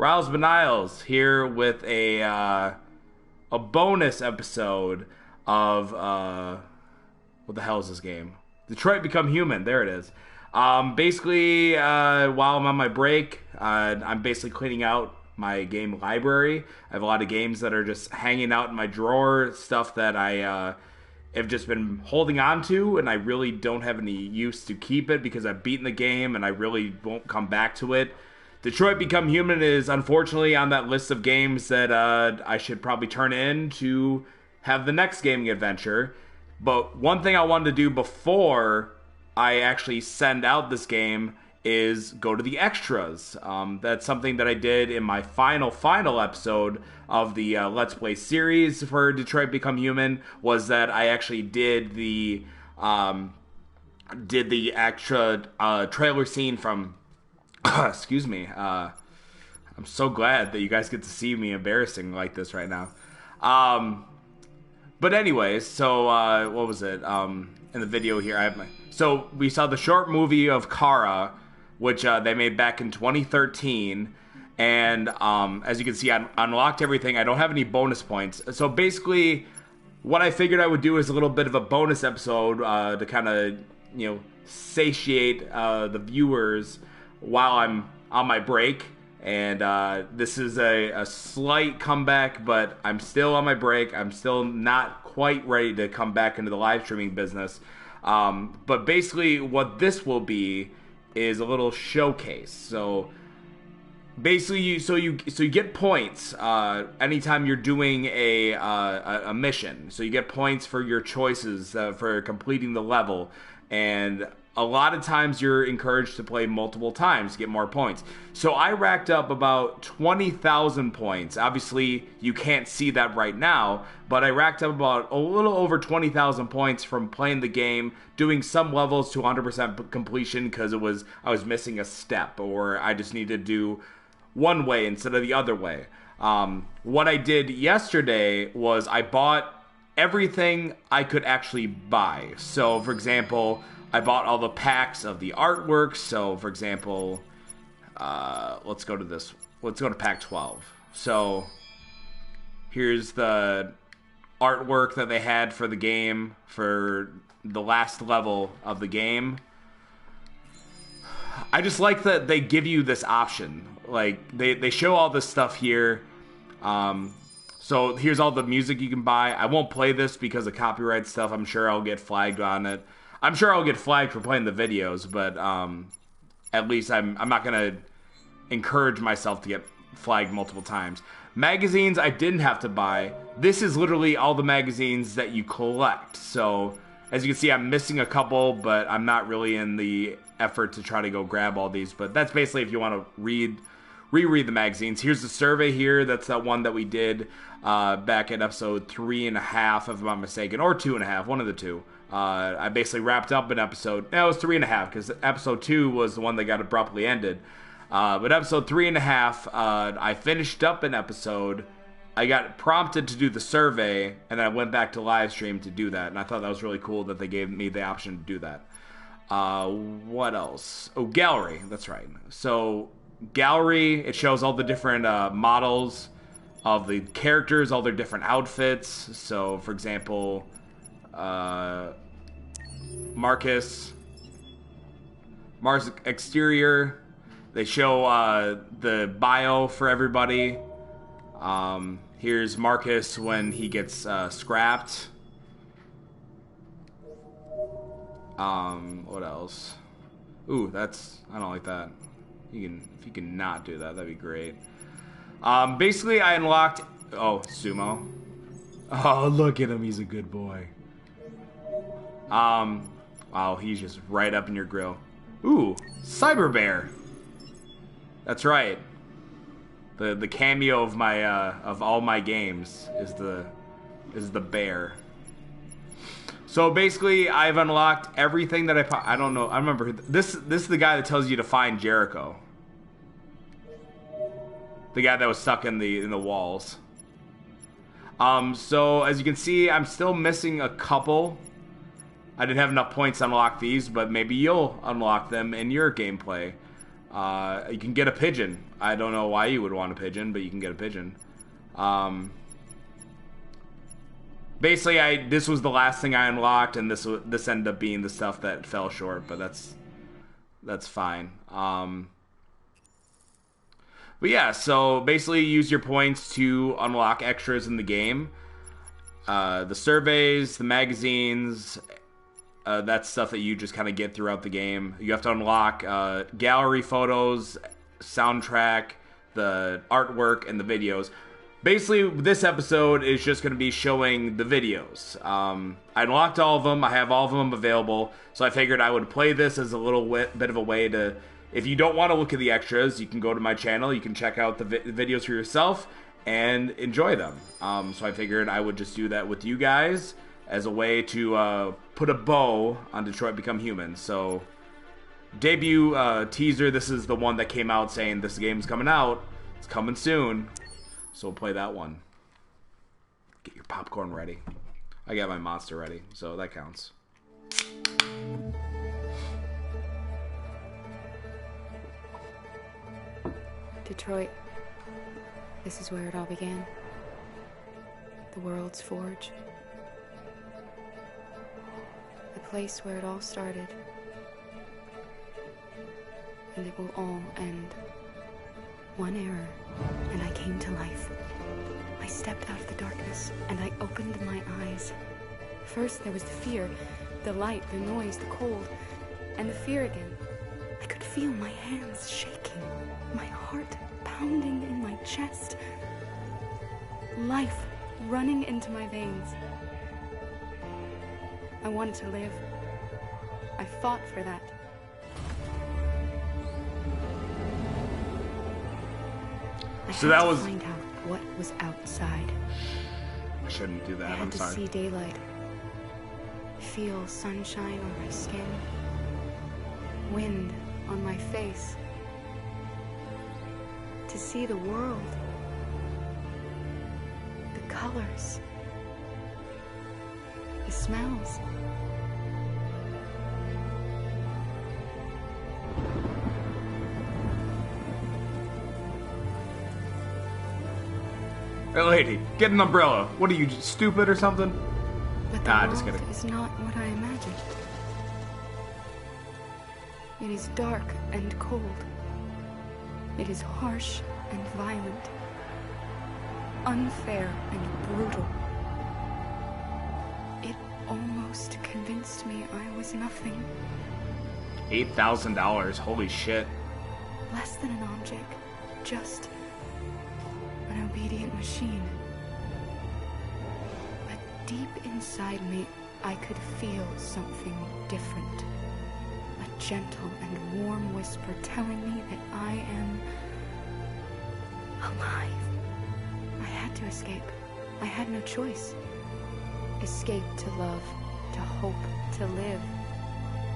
Riles Beniles here with a bonus episode of what the hell is this game? Detroit Become Human. There it is. Basically, while I'm on my break, I'm basically cleaning out my game library. I have a lot of games that are just hanging out in my drawer, stuff that I have just been holding on to, and I really don't have any use to keep it because I've beaten the game and I really won't come back to it. Detroit Become Human is unfortunately on that list of games that I should probably turn in to have the next gaming adventure. But one thing I wanted to do before I actually send out this game is go to the extras. That's something that I did in my final episode of the Let's Play series for Detroit Become Human, was that I actually did the extra trailer scene from excuse me. I'm so glad that you guys get to see me embarrassing like this right now. But anyways, so what was it? In the video here, I have my... So we saw the short movie of Kara, which they made back in 2013. And as you can see, I unlocked everything. I don't have any bonus points. So basically, what I figured I would do is a little bit of a bonus episode to kind of, satiate the viewers while I'm on my break. And this is a slight comeback, but I'm still on my break. I'm still not quite ready to come back into the live streaming business. But basically what this will be is a little showcase. So basically you get points anytime you're doing a mission. So you get points for your choices for completing the level, and a lot of times you're encouraged to play multiple times to get more points. So I racked up about 20,000 points. Obviously, you can't see that right now, but I racked up about a little over 20,000 points from playing the game, doing some levels to 100% completion because I was missing a step, or I just needed to do one way instead of the other way. What I did yesterday was I bought everything I could actually buy. So, for example, I bought all the packs of the artwork. So, for example, let's go to pack 12. So, here's the artwork that they had for the game, for the last level of the game. I just like that they give you this option. Like, they show all this stuff here. So, here's all the music you can buy. I won't play this because of copyright stuff. I'm sure I'll get flagged on it. I'm sure I'll get flagged for playing the videos, but at least I'm not going to encourage myself to get flagged multiple times. Magazines I didn't have to buy. This is literally all the magazines that you collect. So, as you can see, I'm missing a couple, but I'm not really in the effort to try to go grab all these. But that's basically if you want to reread the magazines. Here's the survey here. That's that one that we did back at episode 3.5, if I'm not mistaken, or 2.5, one of the two. I basically wrapped up an episode. No, it was 3.5 because episode 2 was the one that got abruptly ended. But episode 3.5, I finished up an episode. I got prompted to do the survey, and then I went back to live stream to do that. And I thought that was really cool that they gave me the option to do that. What else? Oh, gallery. That's right. So, gallery, it shows all the different models of the characters, all their different outfits. So, for example, Marcus exterior. They show the bio for everybody. Here's Marcus when he gets scrapped. What else? Ooh, I don't like that. If you can not do that, that'd be great. Basically, I unlocked... Oh, Sumo. Oh, look at him. He's a good boy. Wow, he's just right up in your grill. Ooh, Cyber Bear. That's right. The cameo of my of all my games is the bear. So basically, I've unlocked everything that I don't know. I remember this is the guy that tells you to find Jericho. The guy that was stuck in the walls. So as you can see, I'm still missing a couple. I didn't have enough points to unlock these, but maybe you'll unlock them in your gameplay. You can get a pigeon. I don't know why you would want a pigeon, but you can get a pigeon. Basically, this was the last thing I unlocked, and this ended up being the stuff that fell short, but that's fine. But yeah, so basically use your points to unlock extras in the game. The surveys, the magazines, that's stuff that you just kind of get throughout the game. You have to unlock gallery photos, soundtrack, the artwork, and the videos. Basically, this episode is just going to be showing the videos. I unlocked all of them. I have all of them available. So I figured I would play this as a little bit of a way to... If you don't want to look at the extras, you can go to my channel. You can check out the videos for yourself and enjoy them. So I figured I would just do that with you guys as a way to put a bow on Detroit Become Human. So, debut teaser. This is the one that came out saying this game's coming out. It's coming soon. So we'll play that one. Get your popcorn ready. I got my monster ready, so that counts. Detroit. This is where it all began. The world's forge. The place where it all started. And it will all end. One error, and I came to life. I stepped out of the darkness, and I opened my eyes. First there was the fear, the light, the noise, the cold, and the fear again. I could feel my hands shaking, my heart pounding in my chest. Life running into my veins. I wanted to live. I fought for that. So that was... I had to find out what was outside. I shouldn't do that, I'm sorry. I had to see daylight. Feel sunshine on my skin. Wind on my face. To see the world. The colors. The smells. Hey lady, get an umbrella. What are you, stupid or something? But the Nah, world just kidding. is not what I imagined. It is dark and cold. It is harsh and violent. Unfair and brutal. It almost convinced me I was nothing. $8,000, holy shit. Less than an object. Just an obedient machine. But deep inside me, I could feel something different. A gentle and warm whisper telling me that I am alive. I had to escape. I had no choice. Escape to love, to hope, to live.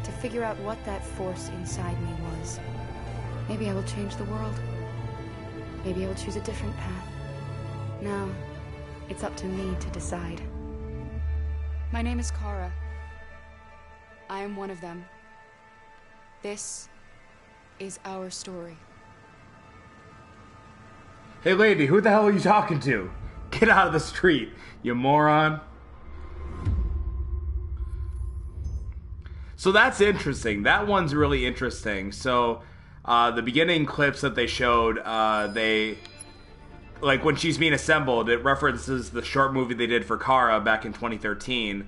To figure out what that force inside me was. Maybe I will change the world. Maybe I will choose a different path. Now, it's up to me to decide. My name is Kara. I am one of them. This is our story. Hey lady, who the hell are you talking to? Get out of the street, you moron. So that's interesting. That one's really interesting. So, the beginning clips that they showed, like when she's being assembled, it references the short movie they did for Kara back in 2013.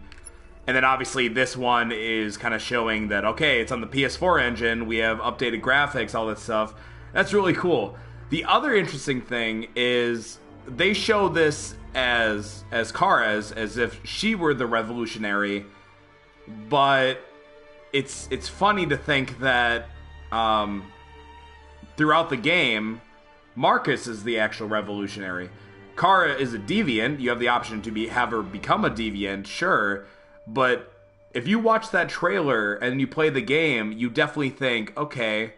And then obviously this one is kind of showing that, okay, it's on the PS4 engine, we have updated graphics, all that stuff. That's really cool. The other interesting thing is they show this as Kara, as if she were the revolutionary, but it's funny to think that throughout the game, Marcus is the actual revolutionary. Kara is a deviant. You have the option to have her become a deviant, sure, but if you watch that trailer and you play the game, you definitely think, okay,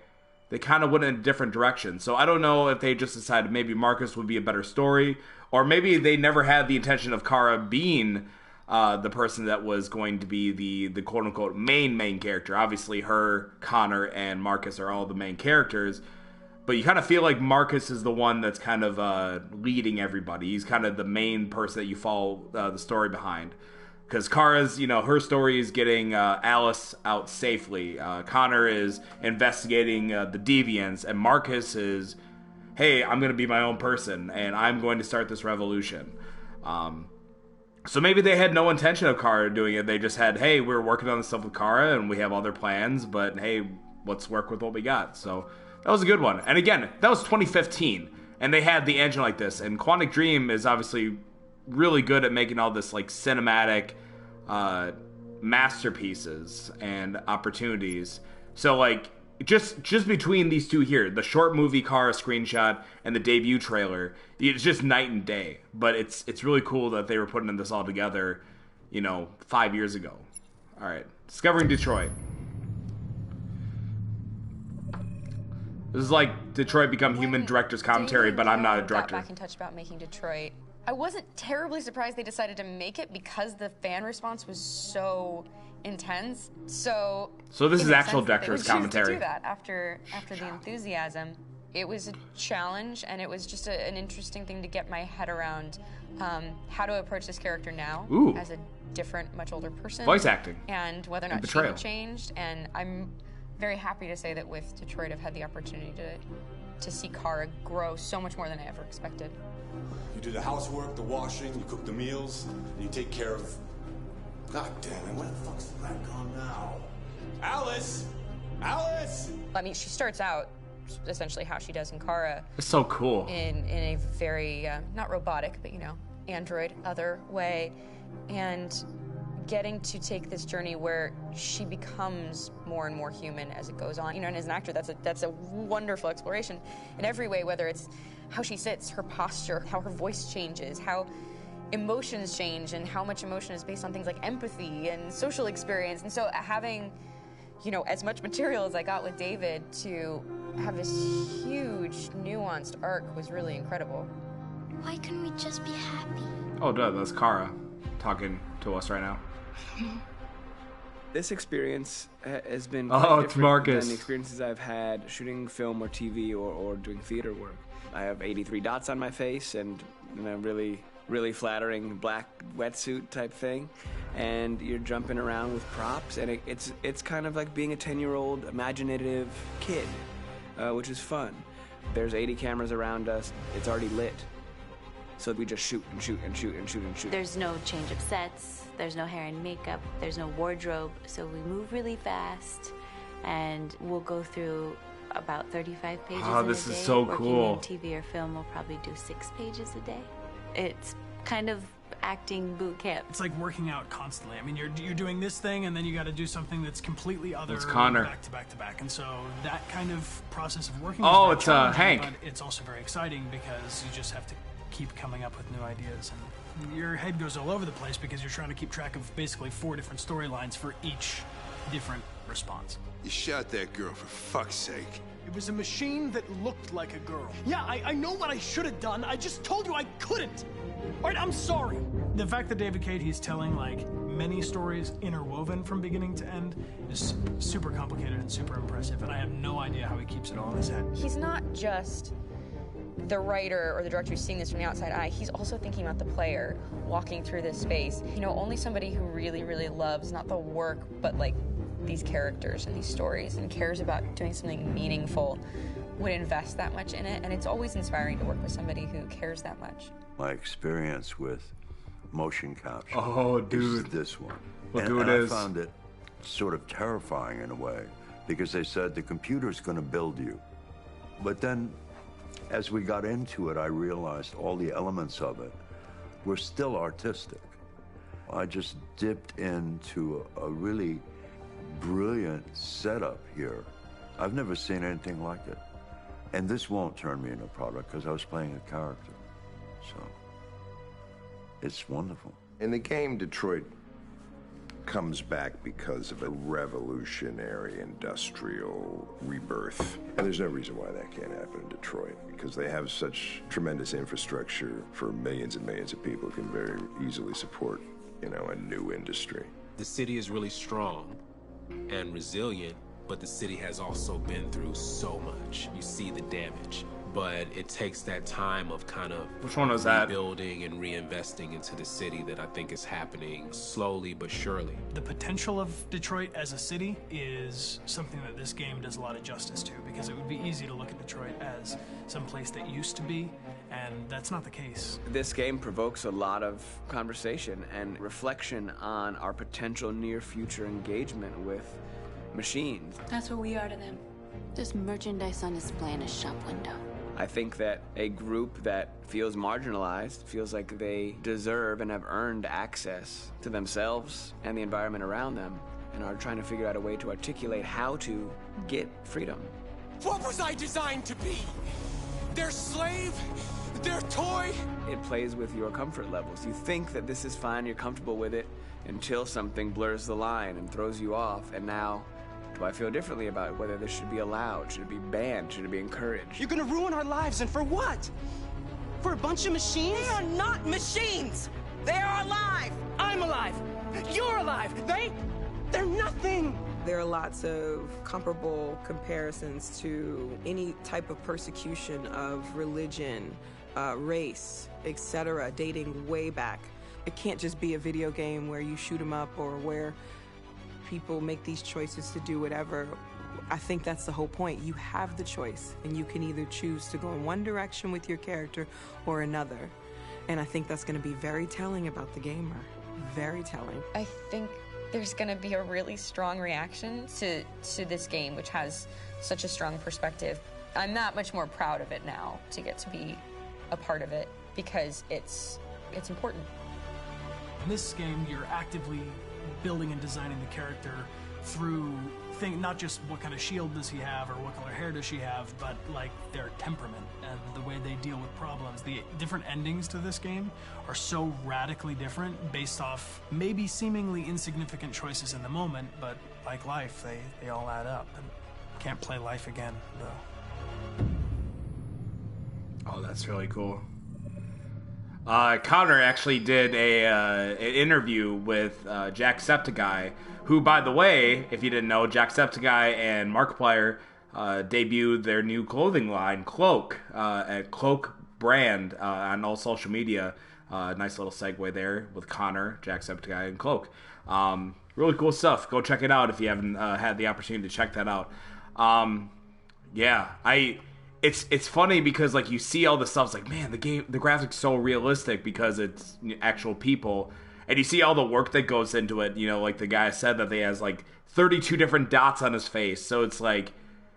they kind of went in a different direction. So I don't know if they just decided maybe Marcus would be a better story, or maybe they never had the intention of Kara being the person that was going to be the quote-unquote main character. Obviously her, Connor, and Marcus are all the main characters. But you kind of feel like Marcus is the one that's kind of leading everybody. He's kind of the main person that you follow the story behind. Because Kara's, her story is getting Alice out safely. Connor is investigating the deviants. And Marcus is, hey, I'm going to be my own person. And I'm going to start this revolution. So maybe they had no intention of Kara doing it. They just had, hey, we're working on this stuff with Kara. And we have other plans. But, hey, let's work with what we got. So that was a good one. And again, that was 2015. And they had the engine like this. And Quantic Dream is obviously really good at making all this like cinematic masterpieces and opportunities. So like just between these two here, the short movie Kara screenshot and the debut trailer, it's just night and day. But it's really cool that they were putting this all together, 5 years ago. All right, Discovering Detroit. This is like Detroit Become Human director's commentary, but I'm not a director. Got back in touch about making Detroit. I wasn't terribly surprised they decided to make it because the fan response was so intense. So this is actual director's commentary. To do that after the enthusiasm, it was a challenge, and it was just an interesting thing to get my head around how to approach this character now as a different, much older person. Voice acting and whether or not she had changed. And I'm very happy to say that with Detroit, I've had the opportunity to see Kara grow so much more than I ever expected. You do the housework, the washing, you cook the meals, and you take care of... God damn it, where the fuck's the rat gone now? Alice! Alice! I mean, she starts out essentially how she does in Kara. It's so cool. In a very, not robotic, but, android other way. And getting to take this journey where she becomes more and more human as it goes on. And as an actor, that's a wonderful exploration in every way, whether it's how she sits, her posture, how her voice changes, how emotions change, and how much emotion is based on things like empathy and social experience. And so having, as much material as I got with David to have this huge, nuanced arc was really incredible. Why couldn't we just be happy? Oh, duh, that's Kara talking to us right now. This experience has been it's Marcus. than the experiences I've had shooting film or TV or doing theater work. I have 83 dots on my face and a really, really flattering black wetsuit type thing. And you're jumping around with props, and it's kind of like being a 10-year-old imaginative kid, which is fun. There's 80 cameras around us. It's already lit. So we just shoot and shoot and shoot and shoot and shoot. There's no change of sets, there's no hair and makeup, there's no wardrobe, so we move really fast, and we'll go through about 35 pages in a day. This is so cool. Working in TV or film, we'll probably do 6 pages a day. It's kind of acting boot camp. It's like working out constantly. I mean, you're doing this thing, and then you got to do something that's completely other. It's Connor. Back to back to back, and so that kind of process of working. It's Hank. But it's also very exciting because you just have to keep coming up with new ideas, and your head goes all over the place because you're trying to keep track of basically 4 different storylines for each different response. You shot that girl, for fuck's sake. It was a machine that looked like a girl. Yeah, I know what I should have done. I just told you I couldn't. All right, I'm sorry. The fact that David Cage, he's telling like many stories interwoven from beginning to end is super complicated and super impressive, and I have no idea how he keeps it all in his head. He's not just the writer or the director who's seeing this from the outside eye. He's also thinking about the player walking through this space. Only somebody who really, really loves not the work, but like these characters and these stories and cares about doing something meaningful would invest that much in it. And it's always inspiring to work with somebody who cares that much. My experience with motion capture is this one. Look and who it is. I found it sort of terrifying in a way because they said the computer's going to build you. But then as we got into it, I realized all the elements of it were still artistic. I just dipped into a really brilliant setup here. I've never seen anything like it. And this won't turn me into a product because I was playing a character. So it's wonderful. In the game, Detroit comes back because of a revolutionary industrial rebirth. And there's no reason why that can't happen in Detroit, because they have such tremendous infrastructure for millions and millions of people who can very easily support, a new industry. The city is really strong and resilient, but the city has also been through so much. You see the damage. But it takes that time of kind of Which one was that? rebuilding and reinvesting into the city that I think is happening slowly but surely. The potential of Detroit as a city is something that this game does a lot of justice to, because it would be easy to look at Detroit as some place that used to be, and that's not the case. This game provokes a lot of conversation and reflection on our potential near-future engagement with machines. That's what we are to them. Just merchandise on display in a shop window. I think that a group that feels marginalized, feels like they deserve and have earned access to themselves and the environment around them, and are trying to figure out a way to articulate how to get freedom. What was I designed to be? Their slave? Their toy? It plays with your comfort levels. You think that this is fine, you're comfortable with it, until something blurs the line and throws you off, and now do I feel differently about whether this should be allowed? Should it be banned? Should it be encouraged? You're gonna ruin our lives, and for what? For a bunch of machines? They are not machines! They are alive! I'm alive! You're alive! They're nothing! There are lots of comparable comparisons to any type of persecution of religion, race, etc., dating way back. It can't just be a video game where you shoot 'em up or where people make these choices to do whatever. I think that's the whole point. You have the choice, and you can either choose to go in one direction with your character or another. And I think that's going to be very telling about the gamer. Very telling. I think there's going to be a really strong reaction to this game, which has such a strong perspective. I'm that much more proud of it now to get to be a part of it, because it's important. In this game, you're actively building and designing the character through not just what kind of shield does he have or what color hair does she have, but like their temperament and the way they deal with problems. The different endings to this game are so radically different based off maybe seemingly insignificant choices in the moment, but like life, they all add up. And can't play life again, though. Oh, that's really cool. Connor actually did an interview with Jacksepticeye, who, by the way, if you didn't know, Jacksepticeye and Markiplier debuted their new clothing line, Cloak, at Cloak Brand on all social media. Nice little segue there with Connor, Jacksepticeye, and Cloak. Really cool stuff. Go check it out if you haven't had the opportunity to check that out. It's funny because like you see all this stuff, it's like, man, the graphics so realistic because it's actual people, and you see all the work that goes into it. You know, like the guy said that he has like 32 different dots on his face, so it's like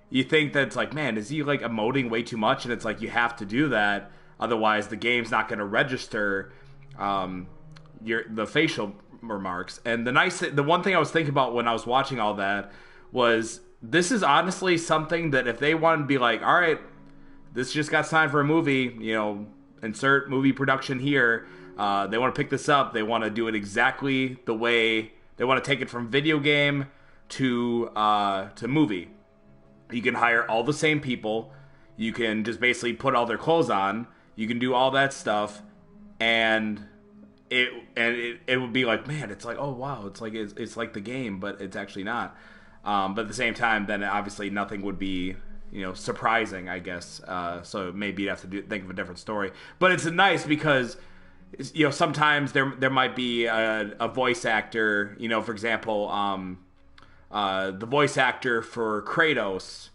you think that it's like, man, is he like emoting way too much? And it's like you have to do that, otherwise the game's not going to register the facial remarks. And the one thing I was thinking about when I was watching all that was, this is honestly something that if they wanted to be like, all right, this just got signed for a movie, you know, insert movie production here. They want to pick this up. They want to do it exactly the way they want to take it from video game to movie. You can hire all the same people. You can just basically put all their clothes on. You can do all that stuff, and it would be like, man, it's like, oh wow, it's like the game, but it's actually not. But at the same time, then obviously nothing would be, you know, surprising, I guess. So maybe you'd have to think of a different story. But it's nice because, you know, sometimes there might be a voice actor, you know, for example, the voice actor for Kratos,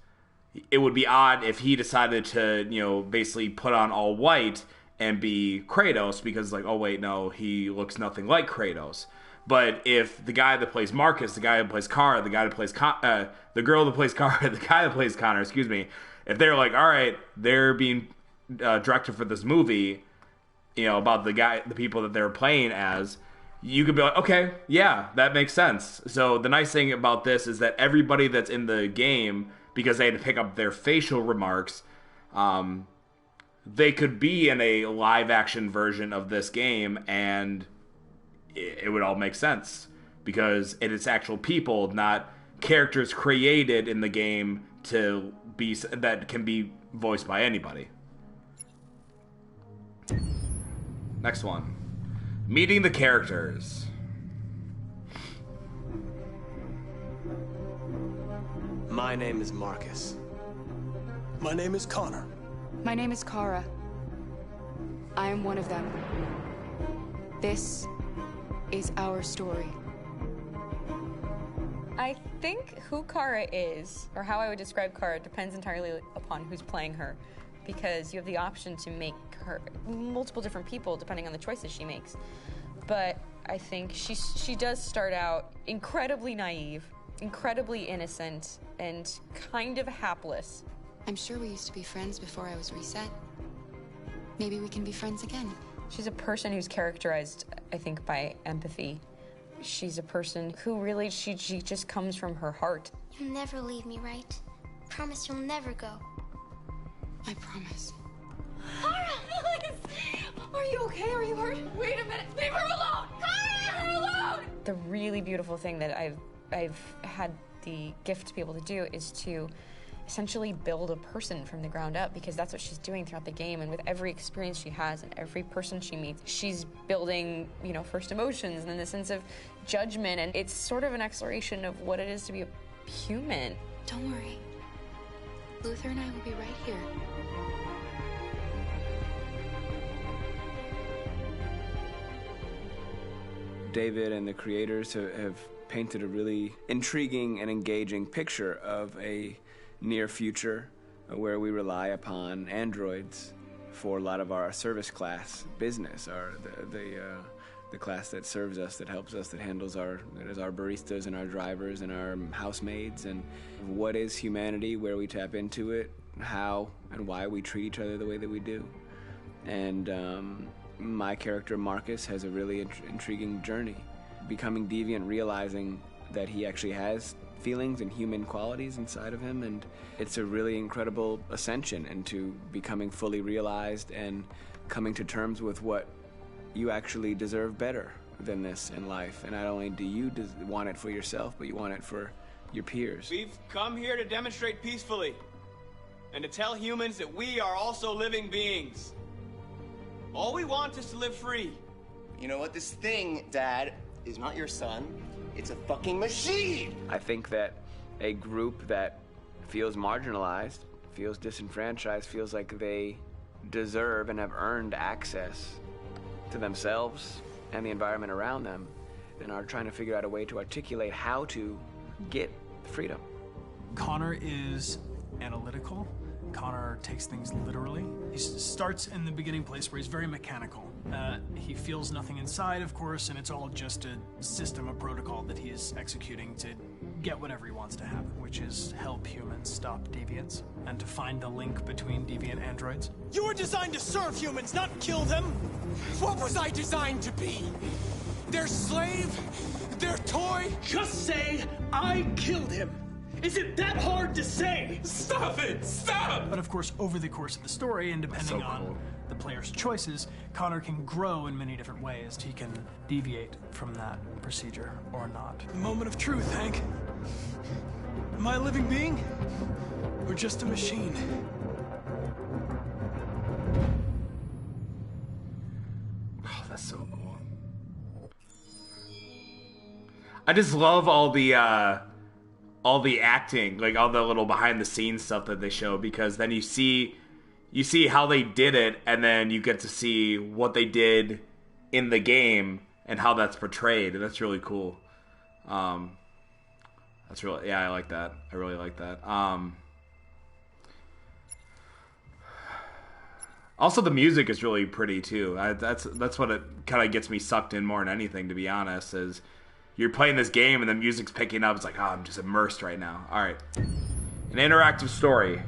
it would be odd if he decided to, you know, basically put on all white and be Kratos, because like, oh wait, no, he looks nothing like Kratos. But if the guy that plays Marcus, the guy that plays Kara, the guy that plays the girl that plays Kara, the guy that plays Connor, excuse me, if they're like, all right, they're being directed for this movie, you know, about the people that they're playing as, you could be like, okay, yeah, that makes sense. So the nice thing about this is that everybody that's in the game, because they had to pick up their facial remarks, they could be in a live action version of this game, and it would all make sense because it is actual people, not characters created in the game to be that can be voiced by anybody. Next one, meeting the characters. My name is Marcus. My name is Connor. My name is Kara. I am one of them. This is our story. I think who Kara is, or how I would describe Kara, depends entirely upon who's playing her, because you have the option to make her multiple different people depending on the choices she makes. But I think she does start out incredibly naive, incredibly innocent, and kind of hapless. I'm sure we used to be friends before I was reset. Maybe we can be friends again. She's a person who's characterized, I think, by empathy. She's a person who really, she just comes from her heart. You'll never leave me, right? Promise you'll never go. I promise. Kara, please! Are you okay? Are you hurt? Wait a minute. Leave her alone! Kara, leave her alone! The really beautiful thing that I've had the gift to be able to do is to essentially build a person from the ground up, because that's what she's doing throughout the game. And with every experience she has and every person she meets, she's building, you know, first emotions and then the sense of judgment. And it's sort of an exploration of what it is to be a human. Don't worry. Luther and I will be right here. David and the creators have painted a really intriguing and engaging picture of a near future where we rely upon androids for a lot of our service class business, or the class that serves us, that helps us, that handles our baristas and our drivers and our housemaids. And what is humanity, where we tap into it, how and why we treat each other the way that we do. And my character Marcus has a really intriguing journey, becoming deviant, realizing that he actually has feelings and human qualities inside of him, and it's a really incredible ascension into becoming fully realized and coming to terms with what you actually deserve better than this in life. And not only do you want it for yourself, but you want it for your peers. We've come here to demonstrate peacefully and to tell humans that we are also living beings. All we want is to live free. You know what? This thing, Dad, is not your son. It's a fucking machine! I think that a group that feels marginalized, feels disenfranchised, feels like they deserve and have earned access to themselves and the environment around them, and are trying to figure out a way to articulate how to get freedom. Connor is analytical. Connor takes things literally. He starts in the beginning place where he's very mechanical. He feels nothing inside, of course, and it's all just a system, a protocol that he is executing to get whatever he wants to happen, which is help humans stop deviants and to find the link between deviant androids. You were designed to serve humans, not kill them! What was I designed to be? Their slave? Their toy? Just say, I killed him! Is it that hard to say? Stop it! Stop! But of course, over the course of the story, and depending on the player's choices, Connor can grow in many different ways. He can deviate from that procedure or not. Moment of truth, Hank. Am I a living being? Or just a machine? Oh, that's so cool. I just love all the acting, like all the little behind the scenes stuff that they show, because then you see how they did it, and then you get to see what they did in the game and how that's portrayed, and that's really cool. That's really, yeah, I like that. I really like that. Also, the music is really pretty too. That's what it kind of gets me sucked in more than anything, to be honest. Is you're playing this game and the music's picking up. It's like, oh, I'm just immersed right now. All right, an interactive story.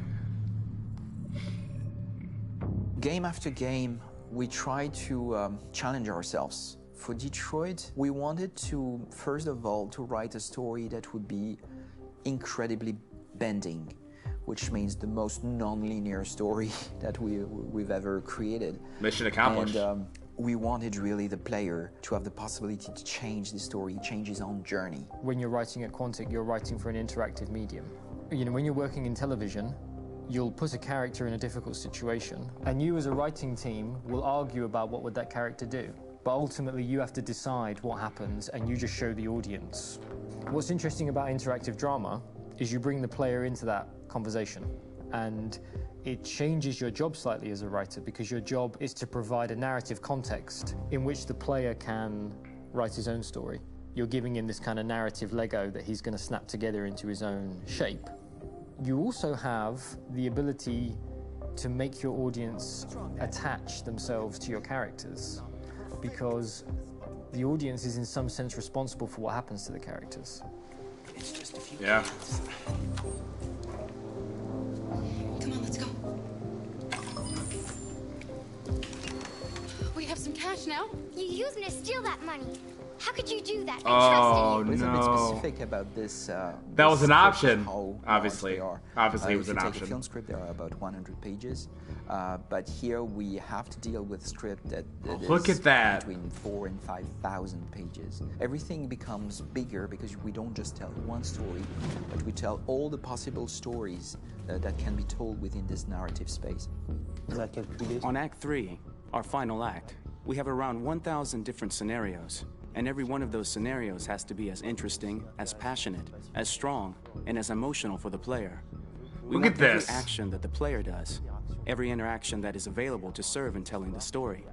Game after game, we try to challenge ourselves. For Detroit, we wanted to, first of all, to write a story that would be incredibly bending, which means the most non-linear story that we've ever created. Mission accomplished. And we wanted really the player to have the possibility to change the story, change his own journey. When you're writing at Quantic, you're writing for an interactive medium. You know, when you're working in television, you'll put a character in a difficult situation, and you as a writing team will argue about what would that character do. But ultimately, you have to decide what happens, and you just show the audience. What's interesting about interactive drama is you bring the player into that conversation, and it changes your job slightly as a writer, because your job is to provide a narrative context in which the player can write his own story. You're giving him this kind of narrative Lego that he's going to snap together into his own shape. You also have the ability to make your audience attach themselves to your characters, because the audience is in some sense responsible for what happens to the characters. It's just a few Yeah. cans. Come on, let's go. We have some cash now. You used me to steal that money. How could you do that? Oh, It's a bit no. specific about this. That was this an script, option, how obviously. large they are. Obviously, it was if an you take option. a film script, there are about 100 pages. But here we have to deal with a script that Look is at that. between 4,000 and 5,000 pages. Everything becomes bigger because we don't just tell one story, but we tell all the possible stories that can be told within this narrative space. On Act 3, our final act, we have around 1,000 different scenarios, and every one of those scenarios has to be as interesting, as passionate, as strong, and as emotional for the player. We Look want at this. every action that the player does, every interaction that is available to serve in telling the story,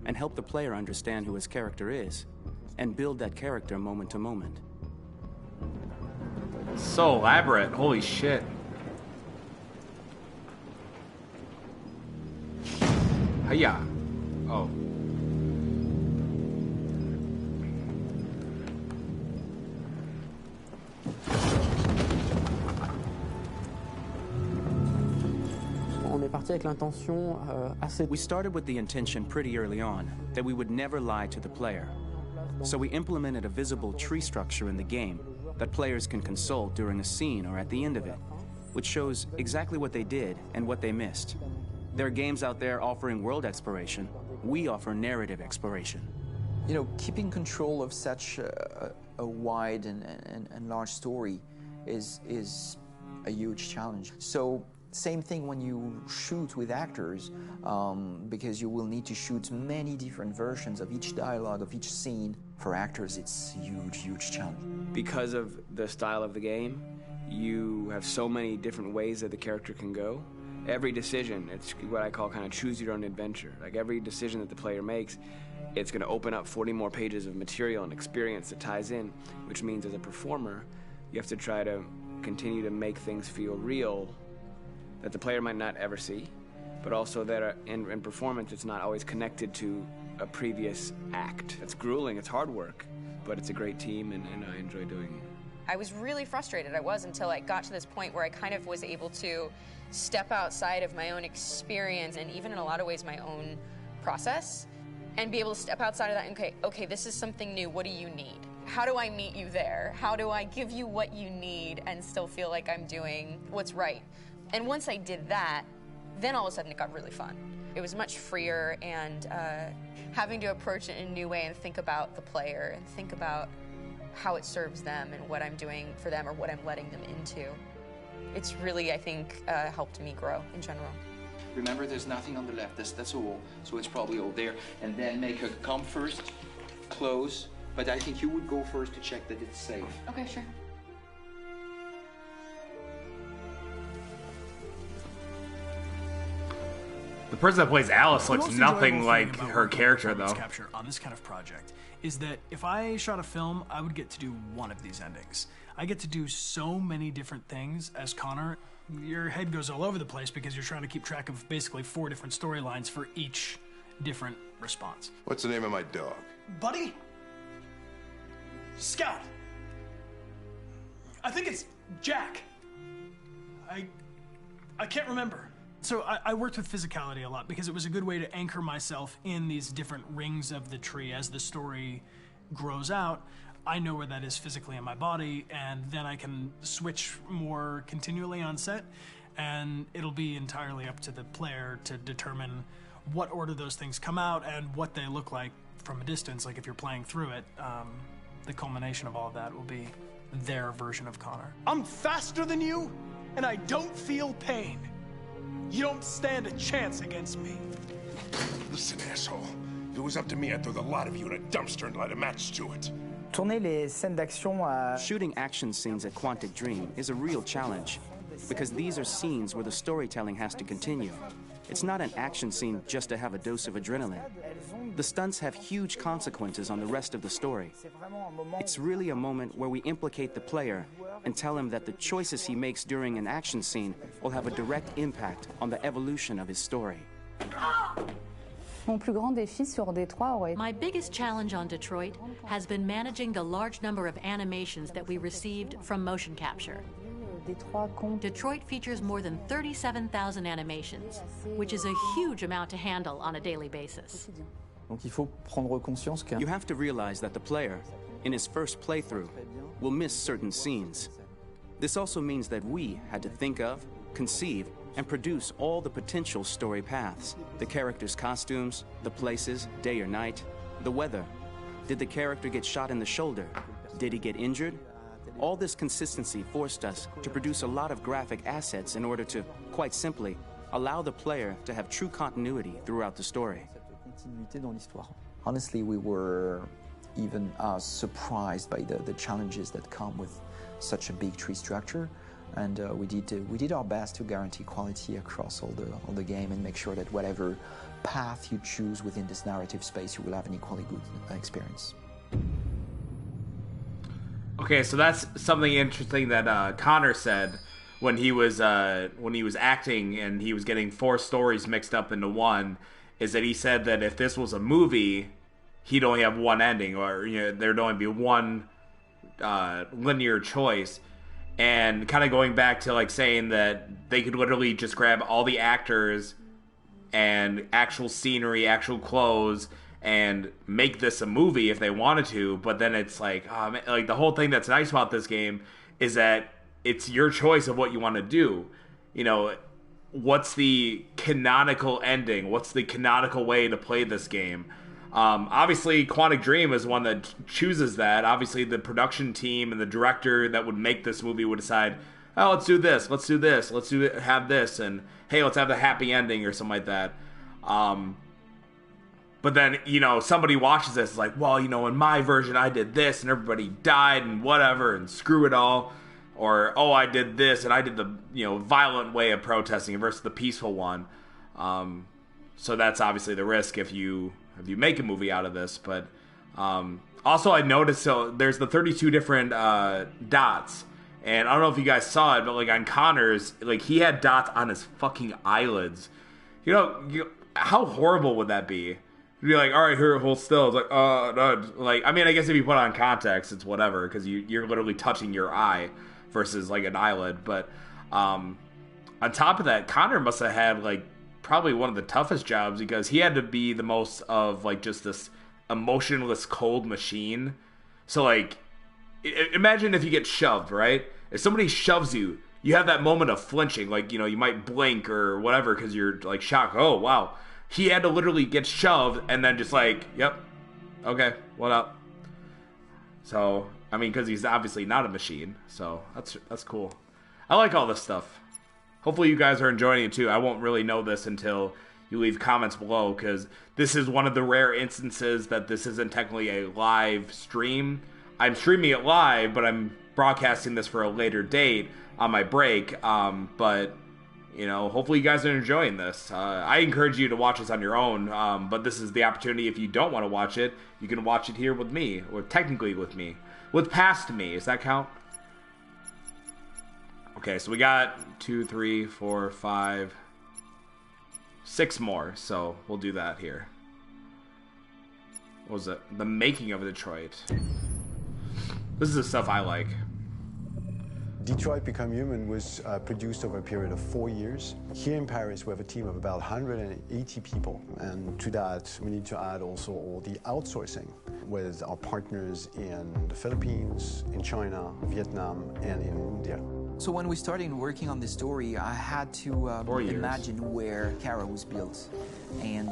and help the player understand who his character is, and build that character moment to moment. So elaborate. Holy shit. Hiya. Oh. On est parti avec l'intention assez. We started with the intention pretty early on that we would never lie to the player. So we implemented a visible tree structure in the game that players can consult during a scene or at the end of it, which shows exactly what they did and what they missed. There are games out there offering world exploration. We offer narrative exploration. You know, keeping control of such a wide and large story is a huge challenge. So same thing when you shoot with actors, because you will need to shoot many different versions of each dialogue, of each scene. For actors, it's a huge challenge. Because of the style of the game, you have so many different ways that the character can go. Every decision, it's what I call kind of choose your own adventure. Like every decision that the player makes, it's going to open up 40 more pages of material and experience that ties in, which means as a performer, you have to try to continue to make things feel real that the player might not ever see, but also that in performance, it's not always connected to a previous act. It's grueling, it's hard work, but it's a great team, and I enjoy doing it. I was really frustrated. I was until I got to this point where I kind of was able to step outside of my own experience and even in a lot of ways my own process and be able to step outside of that and okay, this is something new. What do you need? How do I meet you there? How do I give you what you need and still feel like I'm doing what's right? And once I did that, then all of a sudden it got really fun. It was much freer, and having to approach it in a new way and think about the player and think about how it serves them and what I'm doing for them or what I'm letting them into. It's really, I think, helped me grow in general. Remember, there's nothing on the left. That's a wall, so it's probably all there. And then make her come first, close. But I think you would go first to check that it's safe. Okay, sure. The person that plays Alice The looks most nothing enjoyable like thing about her working character, with though. performance capture on this kind of project is that if I shot a film, I would get to do one of these endings. I get to do so many different things as Connor. Your head goes all over the place because you're trying to keep track of basically 4 different storylines for each different response. What's the name of my dog? Buddy? Scout. I think it's Jack. I can't remember. So I worked with physicality a lot because it was a good way to anchor myself in these different rings of the tree. As the story grows out, I know where that is physically in my body, and then I can switch more continually on set, and it'll be entirely up to the player to determine what order those things come out and what they look like from a distance. Like if you're playing through it, the culmination of all of that will be their version of Connor. I'm faster than you, and I don't feel pain. You don't stand a chance against me. Listen, asshole. If it was up to me, I'd throw the lot of you in a dumpster and light a match to it. Tourner les scènes d'action à... Shooting action scenes at Quantic Dream is a real challenge, because these are scenes where the storytelling has to continue. It's not an action scene just to have a dose of adrenaline. The stunts have huge consequences on the rest of the story. It's really a moment where we implicate the player and tell him that the choices he makes during an action scene will have a direct impact on the evolution of his story. My biggest challenge on Detroit has been managing the large number of animations that we received from motion capture. Detroit features more than 37,000 animations, which is a huge amount to handle on a daily basis. You have to realize that the player, in his first playthrough, will miss certain scenes. This also means that we had to think of, conceive, and produce all the potential story paths. The characters' costumes, the places, day or night, the weather. Did the character get shot in the shoulder? Did he get injured? All this consistency forced us to produce a lot of graphic assets in order to, quite simply, allow the player to have true continuity throughout the story. Honestly, we were even surprised by the challenges that come with such a big tree structure, and we did our best to guarantee quality across all the game and make sure that whatever path you choose within this narrative space, you will have an equally good experience. Okay, so that's something interesting that Connor said when he was acting and he was getting 4 stories mixed up into one, is that he said that if this was a movie, he'd only have one ending, or there'd only be one linear choice. And kind of going back to like saying that they could literally just grab all the actors and actual scenery, actual clothes, and make this a movie if they wanted to, but then it's like, like the whole thing that's nice about this game is that it's your choice of what you want to do. What's the canonical ending? What's the canonical way to play this game? Obviously, Quantic Dream is one that chooses that. Obviously, the production team and the director that would make this movie would decide, oh, let's do this, let's do this, let's have this, and hey, let's have the happy ending or something like that. But then, somebody watches this, it's like, well, in my version, I did this, and everybody died, and whatever, and screw it all. Or, oh, I did this, and I did the, violent way of protesting versus the peaceful one. So that's obviously the risk if you make a movie out of this. But also, I noticed, so there's the 32 different dots. And I don't know if you guys saw it, but, like, on Connor's, like, he had dots on his fucking eyelids. How horrible would that be? You'd be like, all right, here, hold still. It's like, no. Like, I mean, I guess if you put it on context, it's whatever, because you're literally touching your eye versus, like, an eyelid. But on top of that, Connor must have had, like, probably one of the toughest jobs, because he had to be the most of, like, just this emotionless, cold machine. So, like, imagine if you get shoved, right? If somebody shoves you, you have that moment of flinching. Like, you might blink or whatever because you're, like, shocked. Oh, wow. He had to literally get shoved and then just like, yep, okay, what up? So, I mean, because he's obviously not a machine, so that's cool. I like all this stuff. Hopefully you guys are enjoying it too. I won't really know this until you leave comments below, because this is one of the rare instances that this isn't technically a live stream. I'm streaming it live, but I'm broadcasting this for a later date on my break, but hopefully you guys are enjoying this. I encourage you to watch this on your own, but this is the opportunity. If you don't want to watch it, you can watch it here with me, or technically with me. With past me. Does that count? Okay, so we got 2, 3, 4, 5, 6 more, so we'll do that here. What was it? The Making of Detroit. This is the stuff I like. Detroit Become Human was produced over a period of 4 years. Here in Paris, we have a team of about 180 people. And to that, we need to add also all the outsourcing with our partners in the Philippines, in China, Vietnam, and in India. So when we started working on this story, I had to imagine where Kara was built. And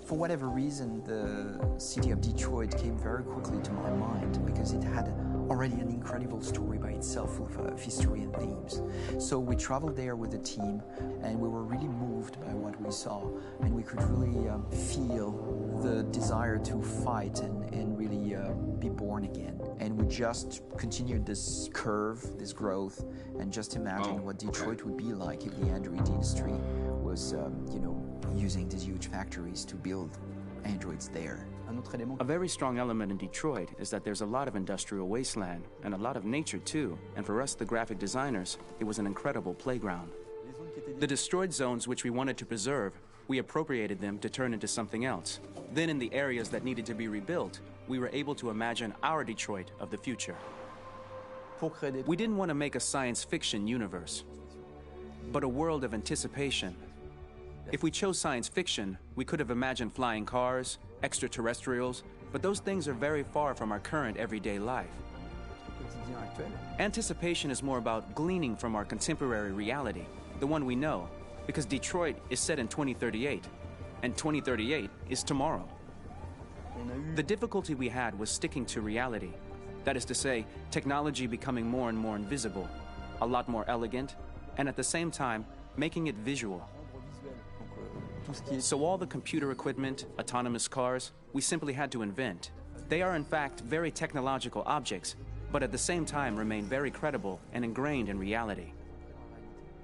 for whatever reason, the city of Detroit came very quickly to my mind, because it had already an incredible story by itself of history and themes. So we traveled there with the team, and we were really moved by what we saw, and we could really feel the desire to fight and really be born again. And we just continued this curve, this growth, and just imagine what Detroit would be like if the Android industry was, using these huge factories to build androids there. A very strong element in Detroit is that there's a lot of industrial wasteland and a lot of nature too, and for us, the graphic designers, it was an incredible playground. The destroyed zones which we wanted to preserve, we appropriated them to turn into something else. Then in the areas that needed to be rebuilt, we were able to imagine our Detroit of the future. We didn't want to make a science fiction universe, but a world of anticipation. If we chose science fiction, we could have imagined flying cars, extraterrestrials, but those things are very far from our current everyday life. Anticipation is more about gleaning from our contemporary reality, the one we know, because Detroit is set in 2038, and 2038 is tomorrow. The difficulty we had was sticking to reality. That is to say, technology becoming more and more invisible, a lot more elegant, and at the same time, making it visual. So all the computer equipment, autonomous cars, we simply had to invent. They are in fact very technological objects, but at the same time remain very credible and ingrained in reality.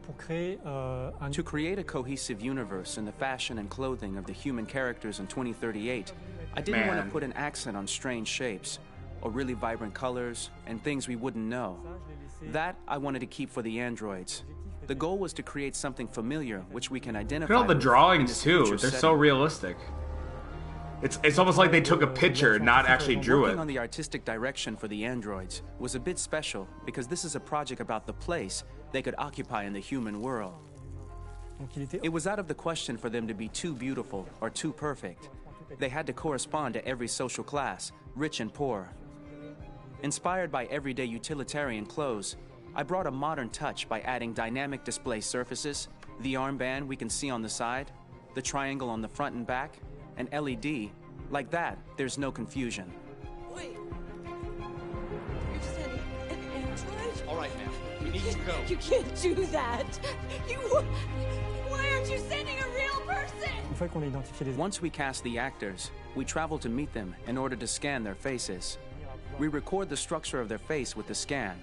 To create a cohesive universe in the fashion and clothing of the human characters in 2038, I didn't want to put an accent on strange shapes, or really vibrant colors, and things we wouldn't know. That I wanted to keep for the androids. The goal was to create something familiar which we can identify. Look at all the drawings too. They're so realistic. It's almost like they took a picture and not actually drew it. Working on the artistic direction for the androids was a bit special because this is a project about the place they could occupy in the human world. It was out of the question for them to be too beautiful or too perfect. They had to correspond to every social class, rich and poor. Inspired by everyday utilitarian clothes, I brought a modern touch by adding dynamic display surfaces, the armband we can see on the side, the triangle on the front and back, an LED. Like that, there's no confusion. Wait. You're sending an android? All right, ma'am. We need to go. You can't do that. Why aren't you sending a real person? Once we cast the actors, we travel to meet them in order to scan their faces. We record the structure of their face with the scan.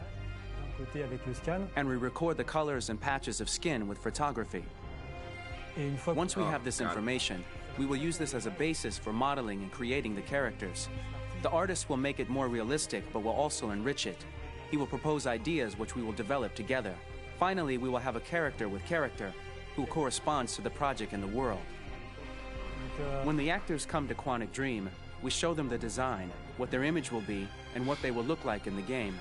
And we record the colors and patches of skin with photography. Once we have this information, we will use this as a basis for modeling and creating the characters. The artist will make it more realistic, but will also enrich it. He will propose ideas which we will develop together. Finally, we will have a character with character who corresponds to the project and the world. When the actors come to Quantic Dream, we show them the design, what their image will be, and what they will look like in the game.